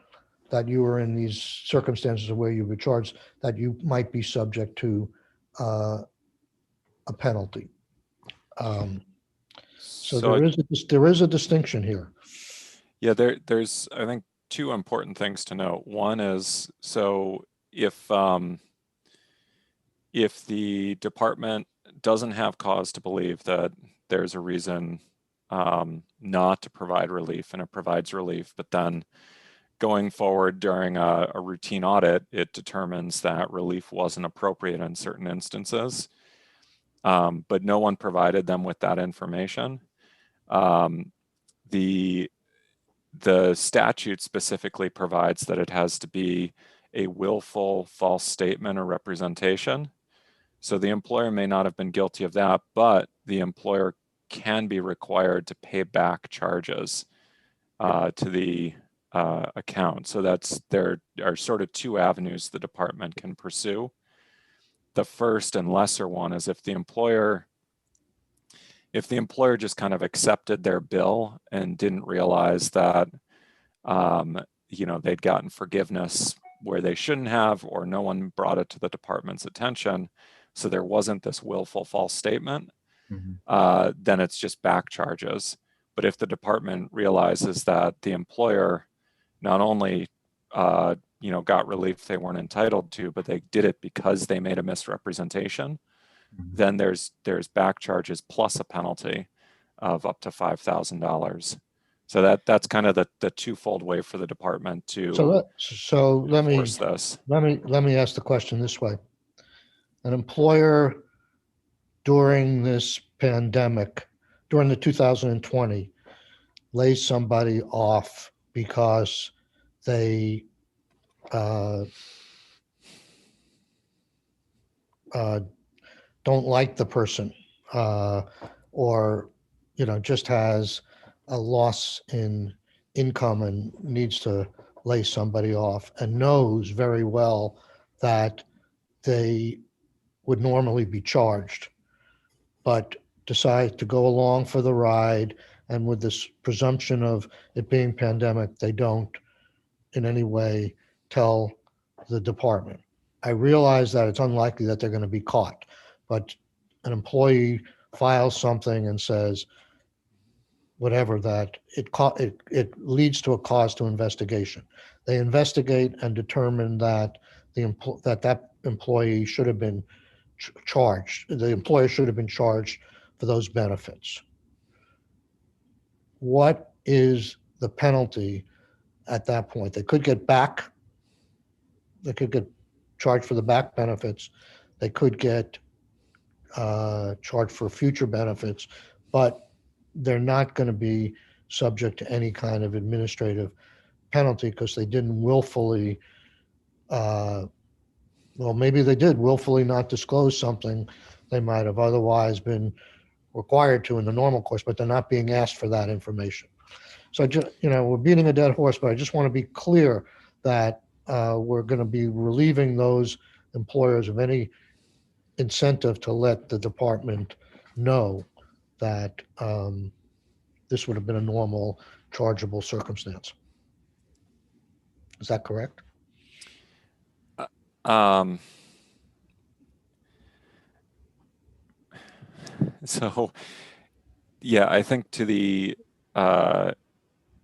Speaker 1: that you were in these circumstances where you were charged, that you might be subject to a penalty. So there is a distinction here.
Speaker 5: Yeah, there's I think two important things to note. One is, so if the department doesn't have cause to believe that there's a reason not to provide relief and it provides relief, but then going forward during a routine audit, it determines that relief wasn't appropriate in certain instances, but no one provided them with that information. The statute specifically provides that it has to be a willful false statement or representation. So the employer may not have been guilty of that, but the employer can be required to pay back charges to the account. So there are sort of two avenues the department can pursue. The first and lesser one is if the employer just kind of accepted their bill and didn't realize that they'd gotten forgiveness where they shouldn't have, or no one brought it to the department's attention, so there wasn't this willful false statement, then it's just back charges. But if the department realizes that the employer not only got relief they weren't entitled to, but they did it because they made a misrepresentation, then there's back charges plus a penalty of up to $5,000. So that's kind of the twofold way for the department to
Speaker 1: So let me
Speaker 5: enforce this.
Speaker 1: let me ask the question this way. An employer during this pandemic, during the 2020, lays somebody off because they don't like the person, or just has a loss in income and needs to lay somebody off, and knows very well that they would normally be charged, but decide to go along for the ride, and with this presumption of it being pandemic, they don't in any way tell the department. I realize that it's unlikely that they're going to be caught, but an employee files something and says whatever, that it leads to a cause to investigation. They investigate and determine that that employee should have been charged. The employer should have been charged for those benefits. What is the penalty at that point? They could get charged for the back benefits. They could get charged for future benefits, but they're not going to be subject to any kind of administrative penalty because they didn't willfully, well, maybe they did willfully not disclose something they might have otherwise been required to in the normal course, but they're not being asked for that information. So, we're beating a dead horse, but I just want to be clear that we're going to be relieving those employers of any incentive to let the department know that this would have been a normal chargeable circumstance. Is that correct?
Speaker 5: So, yeah, I think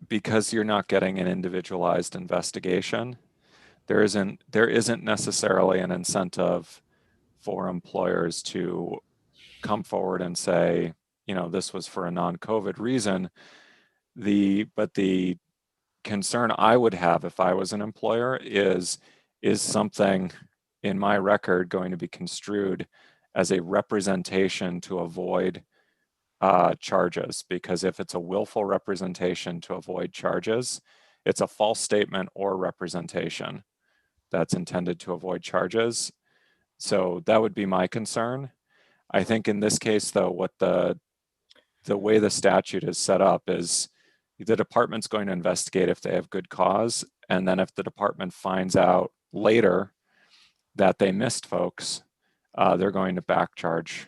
Speaker 5: because you're not getting an individualized investigation, there isn't necessarily an incentive for employers to come forward and say, this was for a non-COVID reason. But the concern I would have if I was an employer is something in my record going to be construed as a representation to avoid charges? Because if it's a willful representation to avoid charges, it's a false statement or representation that's intended to avoid charges. So that would be my concern. I think in this case, though, what the way the statute is set up is the department's going to investigate if they have good cause. And then if the department finds out later that they missed folks, they're going to back charge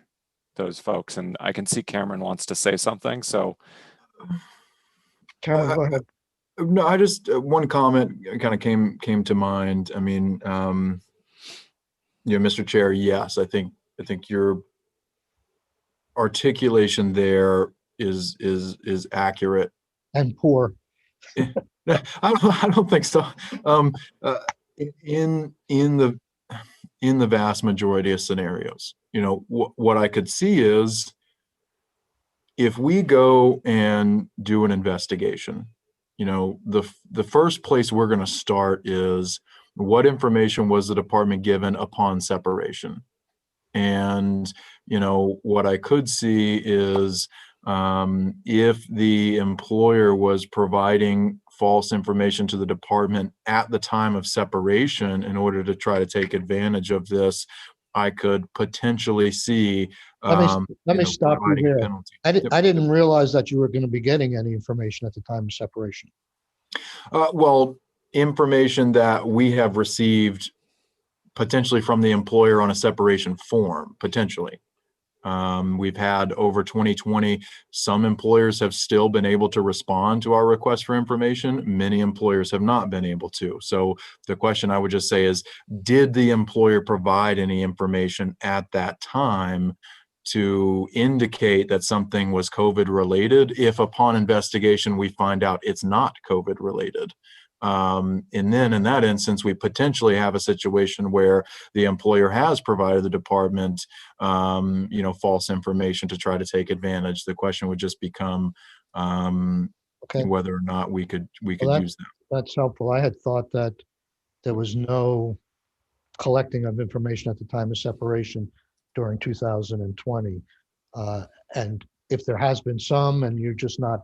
Speaker 5: those folks. And I can see Cameron wants to say something. So
Speaker 1: Cameron, go ahead.
Speaker 6: No, I just one comment kind of came to mind. I mean, Mr. Chair, yes, I think your articulation there is accurate
Speaker 1: And poor.
Speaker 6: I don't think so. In the vast majority of scenarios, what I could see is if we go and do an investigation, the first place we're going to start is what information was the department given upon separation. And, what I could see is if the employer was providing false information to the department at the time of separation in order to try to take advantage of this, I could potentially see.
Speaker 1: Let me stop you
Speaker 6: providing a
Speaker 1: here.
Speaker 6: penalty.
Speaker 1: I didn't realize that you were going to be getting any information at the time of separation.
Speaker 6: Well, information that we have received potentially from the employer on a separation form, potentially. We've had over 2020, some employers have still been able to respond to our request for information. Many employers have not been able to. So the question I would just say is, did the employer provide any information at that time to indicate that something was COVID related if upon investigation we find out it's not COVID related? And then in that instance, we potentially have a situation where the employer has provided the department, false information to try to take advantage. The question would just become,
Speaker 1: Okay.
Speaker 6: whether or not we could
Speaker 1: Well,
Speaker 6: use them.
Speaker 1: that's helpful. I had thought that there was no collecting of information at the time of separation during 2020. And if there has been some and you're just not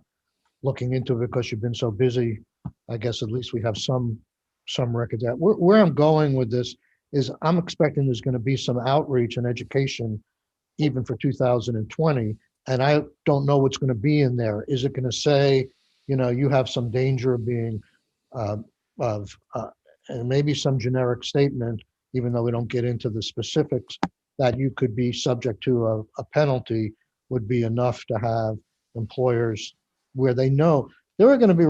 Speaker 1: looking into it because you've been so busy, I guess at least we have some records. Where I'm going with this is I'm expecting there's going to be some outreach and education even for 2020. And I don't know what's going to be in there. Is it going to say, you have some danger of being and maybe some generic statement, even though we don't get into the specifics, that you could be subject to a penalty would be enough to have employers where they know there are going to be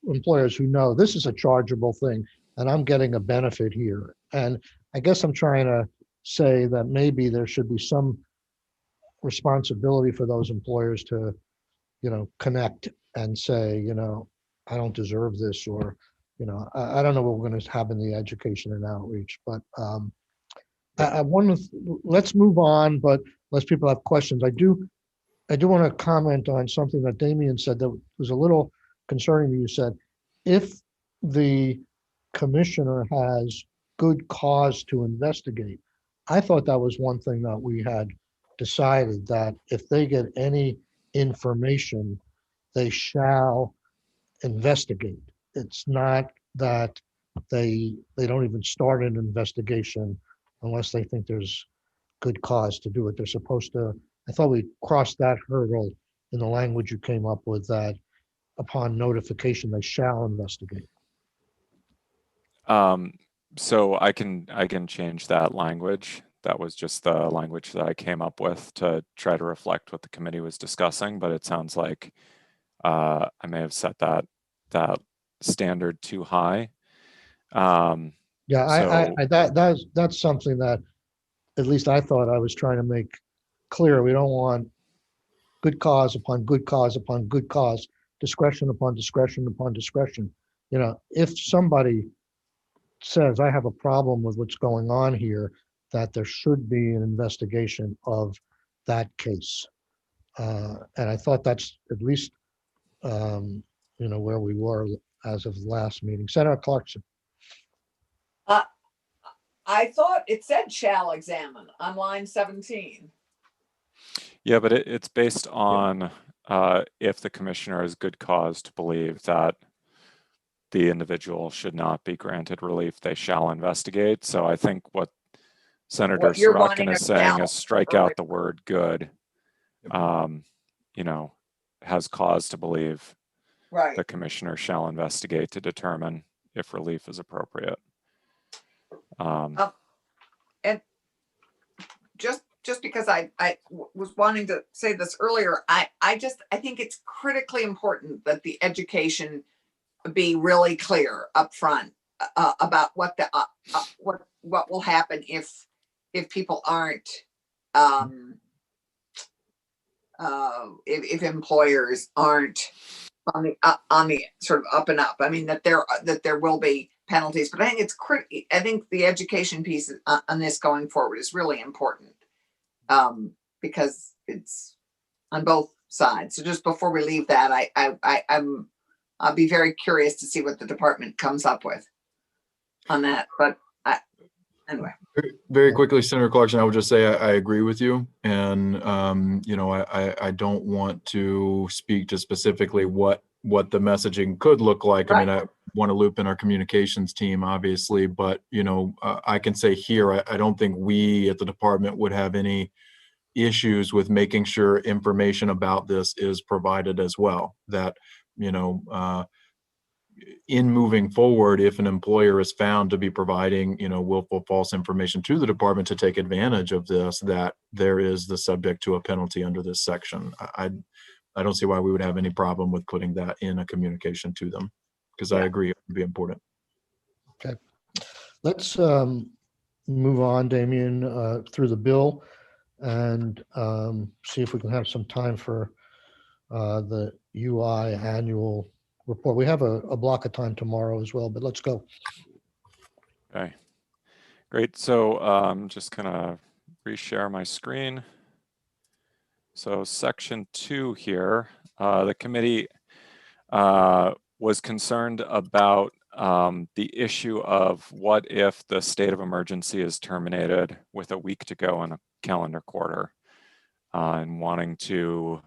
Speaker 1: employers who know this is a chargeable thing and I'm getting a benefit here. And I guess I'm trying to say that maybe there should be some responsibility for those employers to, connect and say, I don't deserve this, or, I don't know what we're going to have in the education and outreach, but I want to, let's move on, but unless people have questions, I do want to comment on something that Damien said that was a little concerning. You said, if the commissioner has good cause to investigate. I thought that was one thing that we had decided, that if they get any information, they shall investigate. It's not that they don't even start an investigation unless they think there's good cause to do it. They're supposed to. I thought we crossed that hurdle in the language you came up with, that upon notification they shall investigate.
Speaker 5: So I can change that language. That was just the language that I came up with to try to reflect what the committee was discussing, but it sounds like I may have set that standard too high.
Speaker 1: Yeah, that's something that at least I thought I was trying to make clear. We don't want good cause upon good cause upon good cause, discretion upon discretion upon discretion. If somebody says, I have a problem with what's going on here, that there should be an investigation of that case. And I thought that's at least, where we were as of last meeting. Senator Clarkson.
Speaker 4: I thought it said shall examine on line 17.
Speaker 5: Yeah, but it's based on if the commissioner has good cause to believe that the individual should not be granted relief, they shall investigate. So I think what Senator Sorokin is saying is strike out the word good. Has cause to believe,
Speaker 4: right,
Speaker 5: the commissioner shall investigate to determine if relief is appropriate.
Speaker 4: And just because I was wanting to say this earlier, I think it's critically important that the education be really clear up front about what will happen if people aren't if employers aren't on the sort of up and up. I mean, that there will be penalties, but I think it's I think the education piece on this going forward is really important, because it's on both sides. So just before we leave that, I'll be very curious to see what the department comes up with on that. But anyway.
Speaker 6: Very quickly, Senator Clarkson, I would just say I agree with you. And, I don't want to speak to specifically what the messaging could look like. Right. I mean, I want to loop in our communications team, obviously, but, I can say here, I don't think we at the department would have any issues with making sure information about this is provided as well. That, in moving forward, if an employer is found to be providing, willful false information to the department to take advantage of this, that there is the subject to a penalty under this section. I don't see why we would have any problem with putting that in a communication to them, because I agree it would be important.
Speaker 1: Okay, let's move on, Damien, through the bill and see if we can have some time for the UI annual report. We have a block of time tomorrow as well, but let's go.
Speaker 5: Okay, great. So I'm just gonna reshare my screen. So section 2 here, the committee was concerned about the issue of what if the state of emergency is terminated with a week to go in a calendar quarter, and wanting to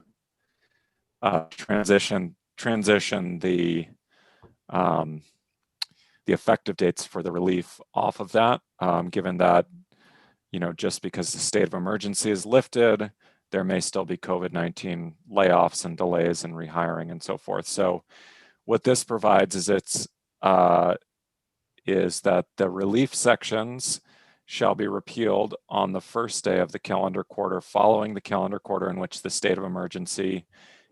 Speaker 5: transition the effective dates for the relief off of that, given that, just because the state of emergency is lifted, there may still be COVID-19 layoffs and delays in rehiring and so forth. So what this provides is is that the relief sections shall be repealed on the first day of the calendar quarter following the calendar quarter in which the state of emergency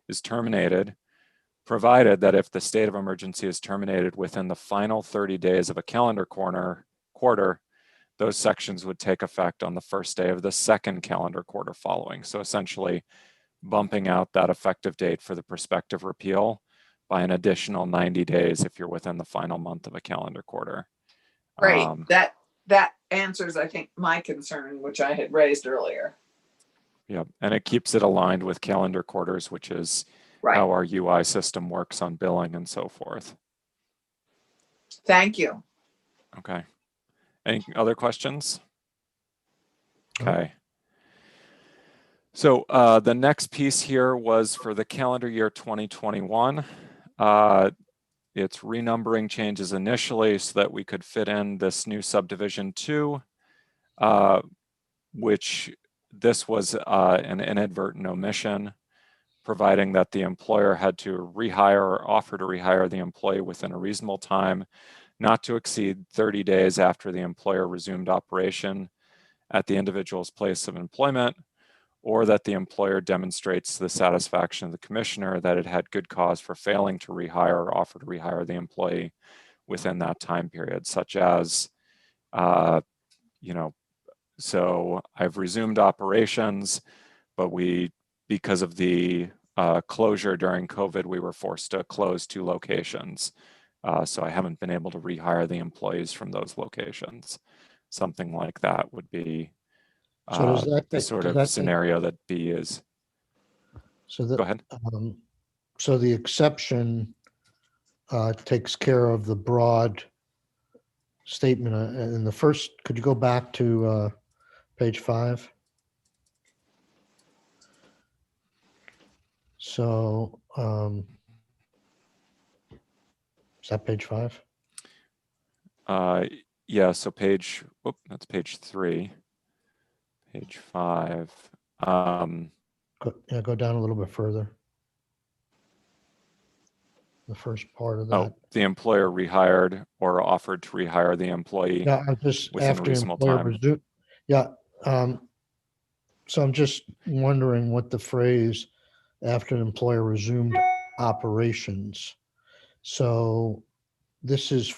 Speaker 5: is terminated, provided that if the state of emergency is terminated within the final 30 days of a calendar quarter, those sections would take effect on the first day of the second calendar quarter following. So essentially bumping out that effective date for the prospective repeal by an additional 90 days if you're within the final month of a calendar quarter.
Speaker 4: Great. That answers, I think, my concern, which I had raised earlier.
Speaker 5: Yeah, and it keeps it aligned with calendar quarters, which is
Speaker 4: Right.
Speaker 5: how our UI system works on billing and so forth.
Speaker 4: Thank you.
Speaker 5: Okay. Any other questions? Okay. So the next piece here was for the calendar year 2021. It's renumbering changes initially so that we could fit in this new subdivision 2, which this was an inadvertent omission, providing that the employer had to rehire or offer to rehire the employee within a reasonable time, not to exceed 30 days after the employer resumed operation at the individual's place of employment, or that the employer demonstrates to the satisfaction of the commissioner that it had good cause for failing to rehire or offer to rehire the employee within that time period, such as, so I've resumed operations, but because of the closure during COVID, we were forced to close 2 locations. So I haven't been able to rehire the employees from those locations. Something like that would be
Speaker 1: So does that
Speaker 5: the sort of scenario that B is.
Speaker 1: So that,
Speaker 5: Go ahead.
Speaker 1: So the exception takes care of the broad statement in the first. Could you go back to page 5? So is that page 5?
Speaker 5: Yeah, so that's page 3. Page 5.
Speaker 1: Go down a little bit further. The first part of that.
Speaker 5: Oh, the employer rehired or offered to rehire the employee.
Speaker 1: Yeah, I'm just
Speaker 5: within a
Speaker 1: after
Speaker 5: reasonable
Speaker 1: employer
Speaker 5: time.
Speaker 1: resume. Yeah. So I'm just wondering what the phrase after an employer resumed operations. So this is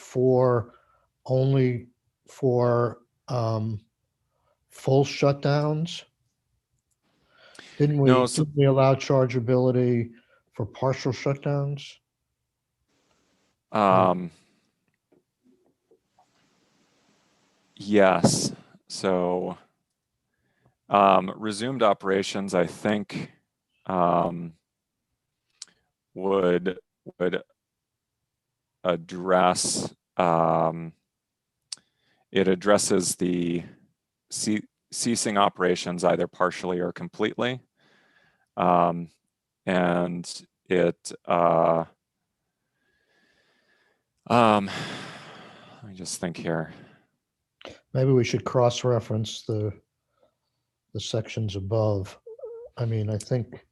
Speaker 1: only for full shutdowns? Didn't we allow chargeability for partial shutdowns?
Speaker 5: Yes. So resumed operations, I think, would address, it addresses the ceasing operations either partially or completely. And it, let me just think here.
Speaker 1: Maybe we should cross-reference the sections above. I mean, I think.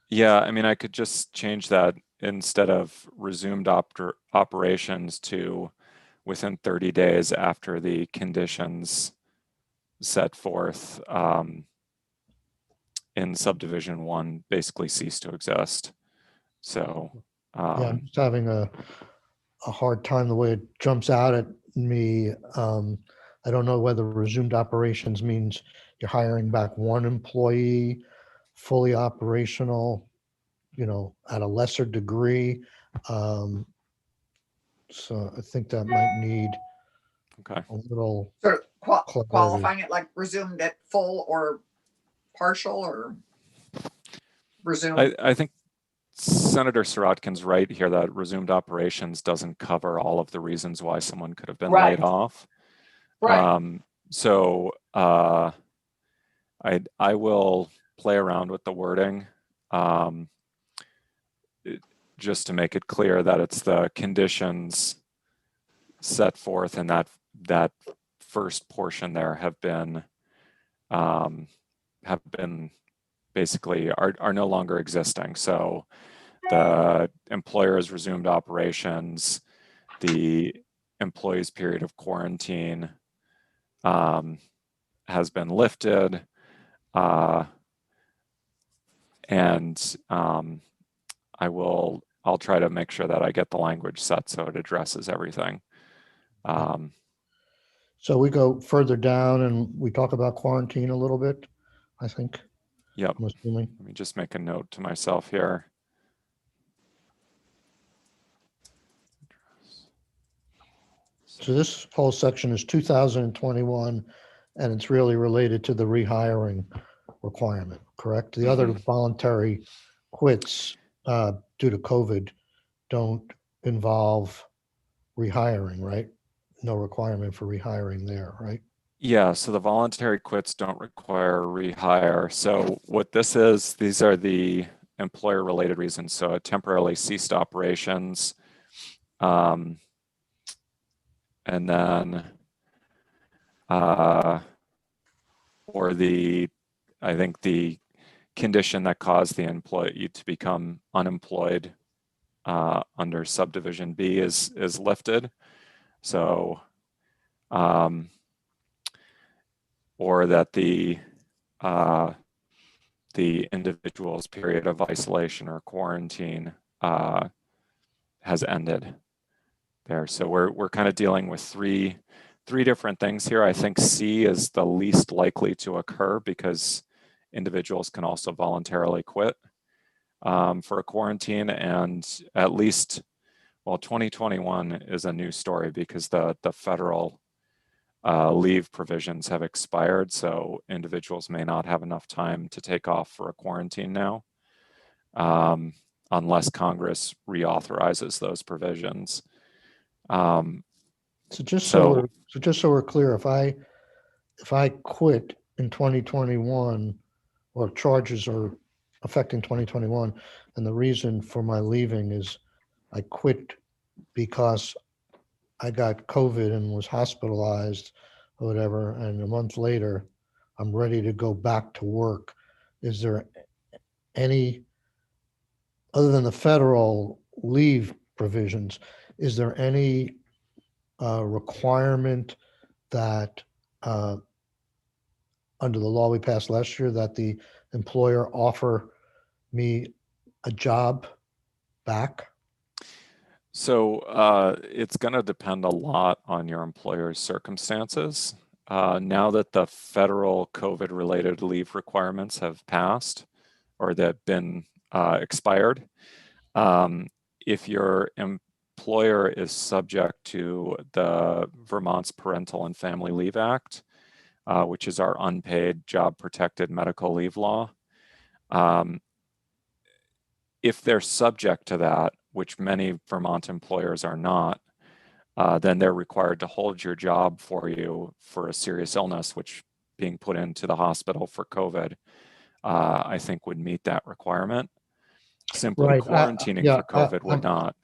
Speaker 5: Yeah, I mean, I could just change that instead of resumed operations to within 30 days after the conditions set forth in subdivision 1 basically cease to exist. So
Speaker 1: yeah, I'm just having a hard time the way it jumps out at me. I don't know whether resumed operations means you're hiring back one employee, fully operational, at a lesser degree. So I think that might need a little
Speaker 4: Sort of
Speaker 1: clarity.
Speaker 4: qualifying it like resumed at full or partial or resumed.
Speaker 5: I think Senator Sirotkin's right here that resumed operations doesn't cover all of the reasons why someone could have been
Speaker 4: Right.
Speaker 5: laid off.
Speaker 4: Right.
Speaker 5: So I will play around with the wording just to make it clear that it's the conditions set forth in that first portion there have been basically are no longer existing. So the employer has resumed operations, the employee's period of quarantine has been lifted, and I'll try to make sure that I get the language set so it addresses everything.
Speaker 1: So we go further down and we talk about quarantine a little bit, I think.
Speaker 5: Yep.
Speaker 1: I'm assuming.
Speaker 5: Let me just make a note to myself here.
Speaker 1: So this whole section is 2021, and it's really related to the rehiring requirement, correct? The other voluntary quits due to COVID don't involve rehiring, right? No requirement for rehiring there, right?
Speaker 5: Yeah, so the voluntary quits don't require rehire. So what this is, these are the employer-related reasons. So it temporarily ceased operations, and then, or I think the condition that caused the employee to become unemployed under subdivision B is lifted. So, or that the individual's period of isolation or quarantine has ended there. So we're kind of dealing with three different things here. I think C is the least likely to occur because individuals can also voluntarily quit for a quarantine, and at least, well, 2021 is a new story because the federal leave provisions have expired, so individuals may not have enough time to take off for a quarantine now, unless Congress reauthorizes those provisions.
Speaker 1: So just so we're clear, if I quit in 2021, or charges are affecting 2021, and the reason for my leaving is I quit because I got COVID and was hospitalized or whatever, and a month later, I'm ready to go back to work. Is there any, other than the federal leave provisions, is there any requirement that under the law we passed last year that the employer offer me a job back?
Speaker 5: So it's going to depend a lot on your employer's circumstances. Now that the federal COVID-related leave requirements have passed or they've been expired, if your employer is subject to the Vermont's Parental and Family Leave Act, which is our unpaid job-protected medical leave law, if they're subject to that, which many Vermont employers are not, then they're required to hold your job for you for a serious illness, which being put into the hospital for COVID, I think would meet that requirement. Simply
Speaker 1: Right.
Speaker 5: quarantining for COVID would not.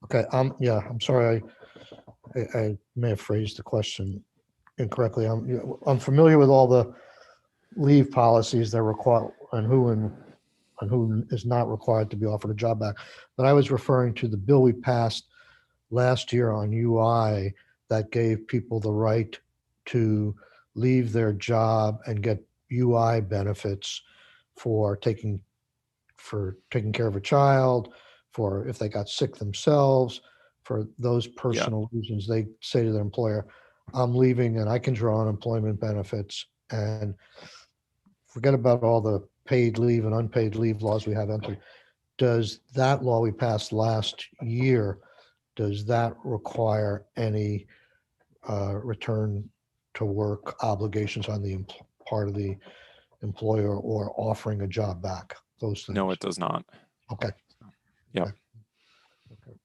Speaker 1: Okay. I'm sorry. I may have phrased the question incorrectly. I'm familiar with all the leave policies that require and who is not required to be offered a job back. But I was referring to the bill we passed last year on UI that gave people the right to leave their job and get UI benefits for taking care of a child, for if they got sick themselves, for those personal reasons. They say to their employer, I'm leaving and I can draw unemployment benefits, and forget about all the paid leave and unpaid leave laws we have entered. Does that law we passed last year, does that require any return to work obligations on the part of the employer or offering a job back? Those things?
Speaker 5: No, it does not.
Speaker 1: Okay.
Speaker 5: Yep.
Speaker 1: Okay.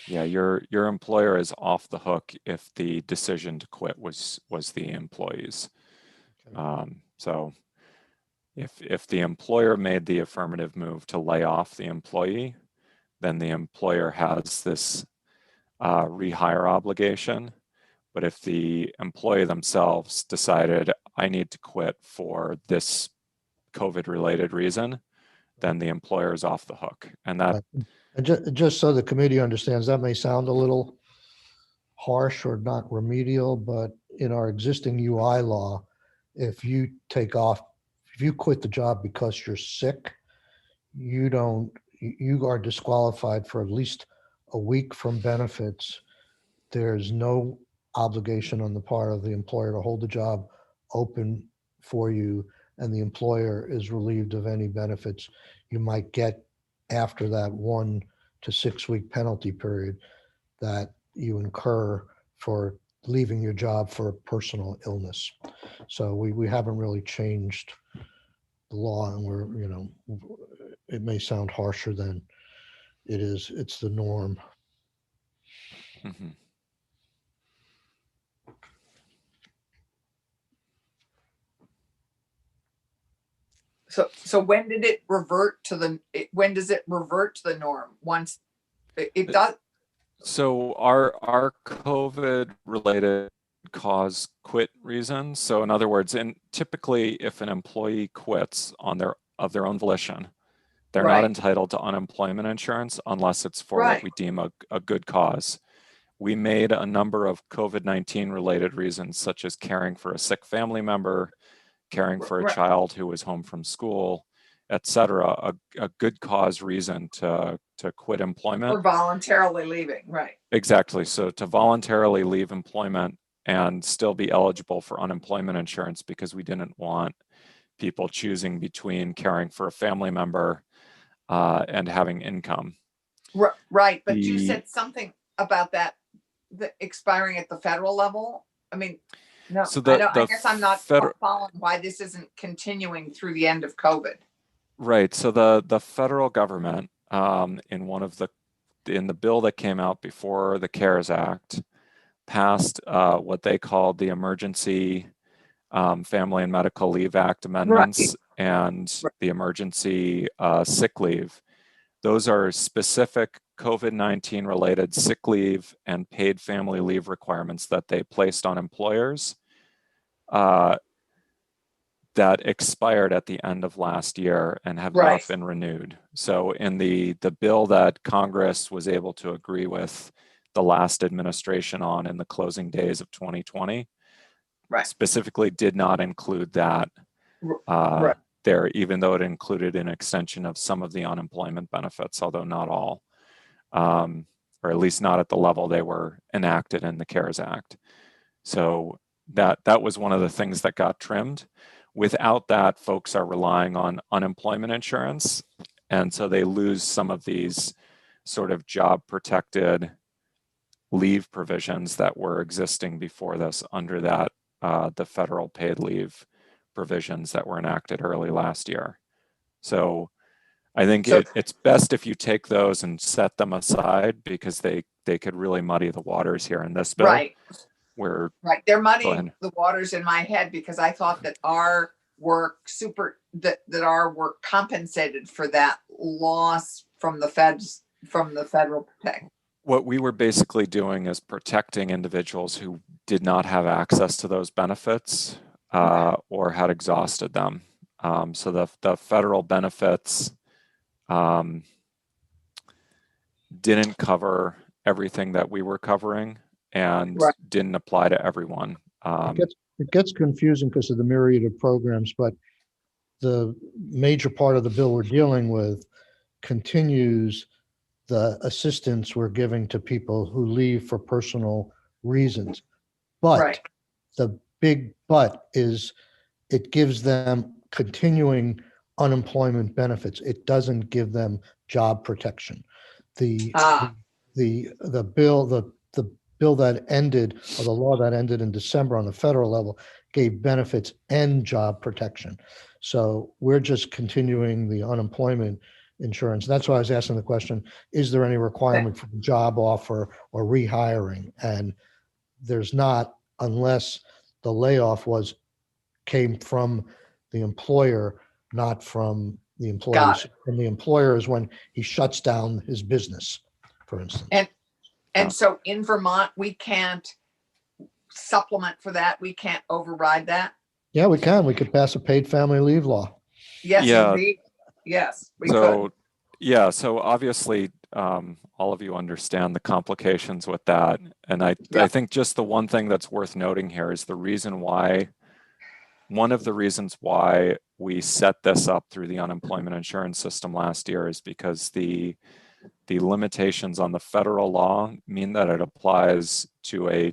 Speaker 5: Yeah, your employer is off the hook if the decision to quit was the employee's.
Speaker 1: Okay.
Speaker 5: So if the employer made the affirmative move to lay off the employee, then the employer has this rehire obligation. But if the employee themselves decided, I need to quit for this COVID-related reason, then the employer is off the hook. And that,
Speaker 1: And just so the committee understands, that may sound a little harsh or not remedial, but in our existing UI law, if you quit the job because you're sick, you are disqualified for at least a week from benefits. There's no obligation on the part of the employer to hold the job open for you, and the employer is relieved of any benefits you might get after that 1 to 6 week penalty period that you incur for leaving your job for a personal illness. So we haven't really changed the law, and it may sound harsher than it is. It's the norm.
Speaker 5: mhm.
Speaker 4: So when did it revert to when does it revert to the norm? Once it does?
Speaker 5: So our COVID related cause quit reasons. So in other words, typically if an employee quits of their own volition, they're not
Speaker 4: Right.
Speaker 5: entitled to unemployment insurance unless it's for what
Speaker 4: Right.
Speaker 5: we deem a good cause. We made a number of COVID-19 related reasons, such as caring for a sick family member, caring for a
Speaker 4: Right.
Speaker 5: child who was home from school, etc., a good cause reason to quit employment.
Speaker 4: Or voluntarily leaving, right.
Speaker 5: Exactly. So to voluntarily leave employment and still be eligible for unemployment insurance, because we didn't want people choosing between caring for a family member and having income.
Speaker 4: Right, but you said something about that expiring at the federal level. I mean, no,
Speaker 5: So
Speaker 4: I guess I'm not following why this isn't continuing through the end of COVID.
Speaker 5: Right. So the federal government, in the bill that came out before the CARES Act, passed what they called the Emergency Family and Medical Leave Act amendments and the Emergency Sick Leave. Those are specific COVID-19 related sick leave and paid family leave requirements that they placed on employers that expired at the end of last year and have not been renewed. So in the bill that Congress was able to agree with the last administration on in the closing days of 2020, specifically did not include that there, even though it included an extension of some of the unemployment benefits, although not all, or at least not at the level they were enacted in the CARES Act. So that was one of the things that got trimmed. Without that, folks are relying on unemployment insurance, and so they lose some of these sort of job protected leave provisions that were existing before this under that the federal paid leave provisions that were enacted early last year. So I think it's best if you take those and set them aside, because they could really muddy the waters here in this bill.
Speaker 4: Right. They're muddying the waters in my head, because I thought that our work that our work compensated for that loss from the federal protect.
Speaker 5: What we were basically doing is protecting individuals who did not have access to those benefits or had exhausted them. So the federal benefits didn't cover everything that we were covering and didn't apply to everyone.
Speaker 1: It gets confusing because of the myriad of programs, but the major part of the bill we're dealing with continues the assistance we're giving to people who leave for personal reasons. But the big but is it gives them continuing unemployment benefits. It doesn't give them job protection. The bill that ended, or the law that ended in December on the federal level, gave benefits and job protection. So we're just continuing the unemployment insurance. That's why I was asking the question, is there any requirement for job offer or rehiring? And there's not, unless the layoff came from the employer, not from the employee.
Speaker 4: Got it.
Speaker 1: And the employer is when he shuts down his business, for instance.
Speaker 4: And so in Vermont, we can't supplement for that. We can't override that.
Speaker 1: Yeah, we can. We could pass a paid family leave law.
Speaker 4: Yes,
Speaker 5: Yeah.
Speaker 4: indeed. Yes, we could.
Speaker 5: So, yeah, so obviously, all of you understand the complications with that. And I think just the one thing that's worth noting here is one of the reasons why we set this up through the unemployment insurance system last year is because the limitations on the federal law mean that it applies to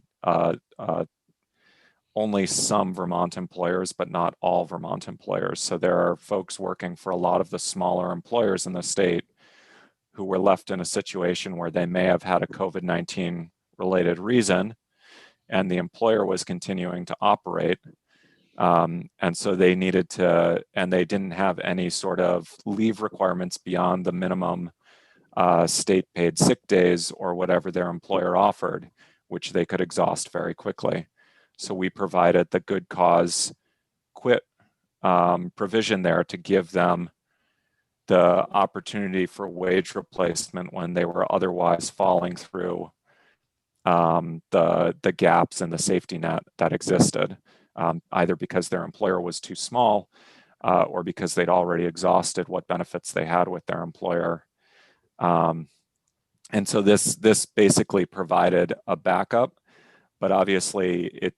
Speaker 5: only some Vermont employers, but not all Vermont employers. So there are folks working for a lot of the smaller employers in the state who were left in a situation where they may have had a COVID-19 related reason, and the employer was continuing to operate. And so they needed to, and they didn't have any sort of leave requirements beyond the minimum state paid sick days or whatever their employer offered, which they could exhaust very quickly. So we provided the good cause quit provision there to give them the opportunity for wage replacement when they were otherwise falling through the gaps in the safety net that existed, either because their employer was too small or because they'd already exhausted what benefits they had with their employer. And so this basically provided a backup, but obviously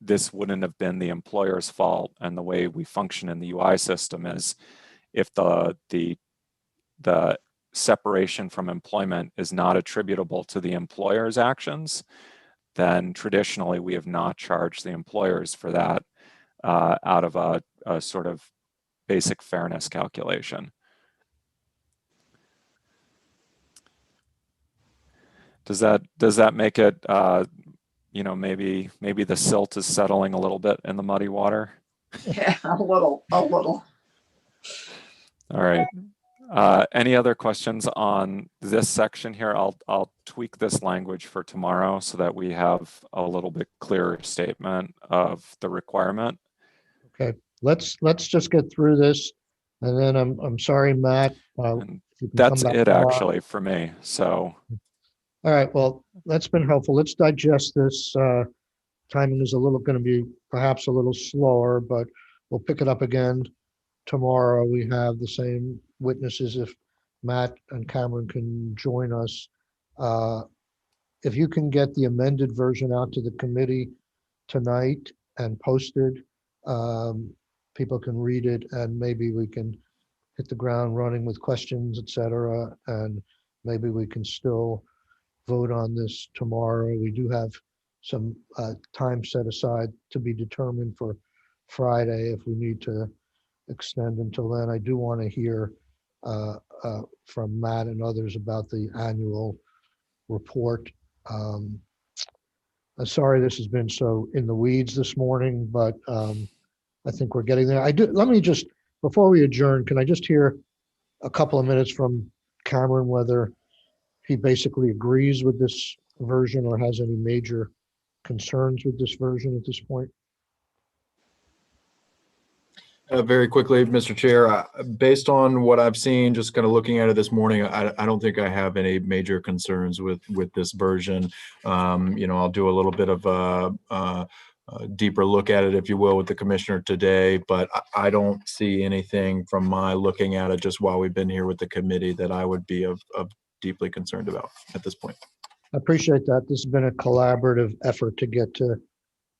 Speaker 5: this wouldn't have been the employer's fault. And the way we function in the UI system is if the separation from employment is not attributable to the employer's actions, then traditionally we have not charged the employers for that out of a sort of basic fairness calculation. Does that make it, maybe the silt is settling a little bit in the muddy water?
Speaker 4: Yeah, a little.
Speaker 5: All right. Any other questions on this section here? I'll tweak this language for tomorrow so that we have a little bit clearer statement of the requirement.
Speaker 1: Okay, let's just get through this, and then I'm sorry, Matt.
Speaker 5: And that's it actually for me. So.
Speaker 1: All right, well, that's been helpful. Let's digest this. Timing is going to be perhaps a little slower, but we'll pick it up again tomorrow. We have the same witnesses if Matt and Cameron can join us. If you can get the amended version out to the committee tonight and posted, people can read it, and maybe we can hit the ground running with questions, etc. And maybe we can still vote on this tomorrow. We do have some time set aside to be determined for Friday if we need to extend until then. I do want to hear from Matt and others about the annual report. I'm sorry this has been so in the weeds this morning, but I think we're getting there. Let me just, before we adjourn, can I just hear a couple of minutes from Cameron whether he basically agrees with this version or has any major concerns with this version at this point?
Speaker 6: Very quickly, Mr. Chair, based on what I've seen, just kind of looking at it this morning, I don't think I have any major concerns with this version. I'll do a little bit of a deeper look at it, if you will, with the commissioner today, but I don't see anything from my looking at it just while we've been here with the committee that I would be of deeply concerned about at this point.
Speaker 1: I appreciate that. This has been a collaborative effort to get to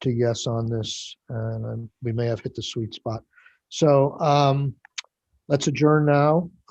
Speaker 1: yes on this, and we may have hit the sweet spot. So let's adjourn now.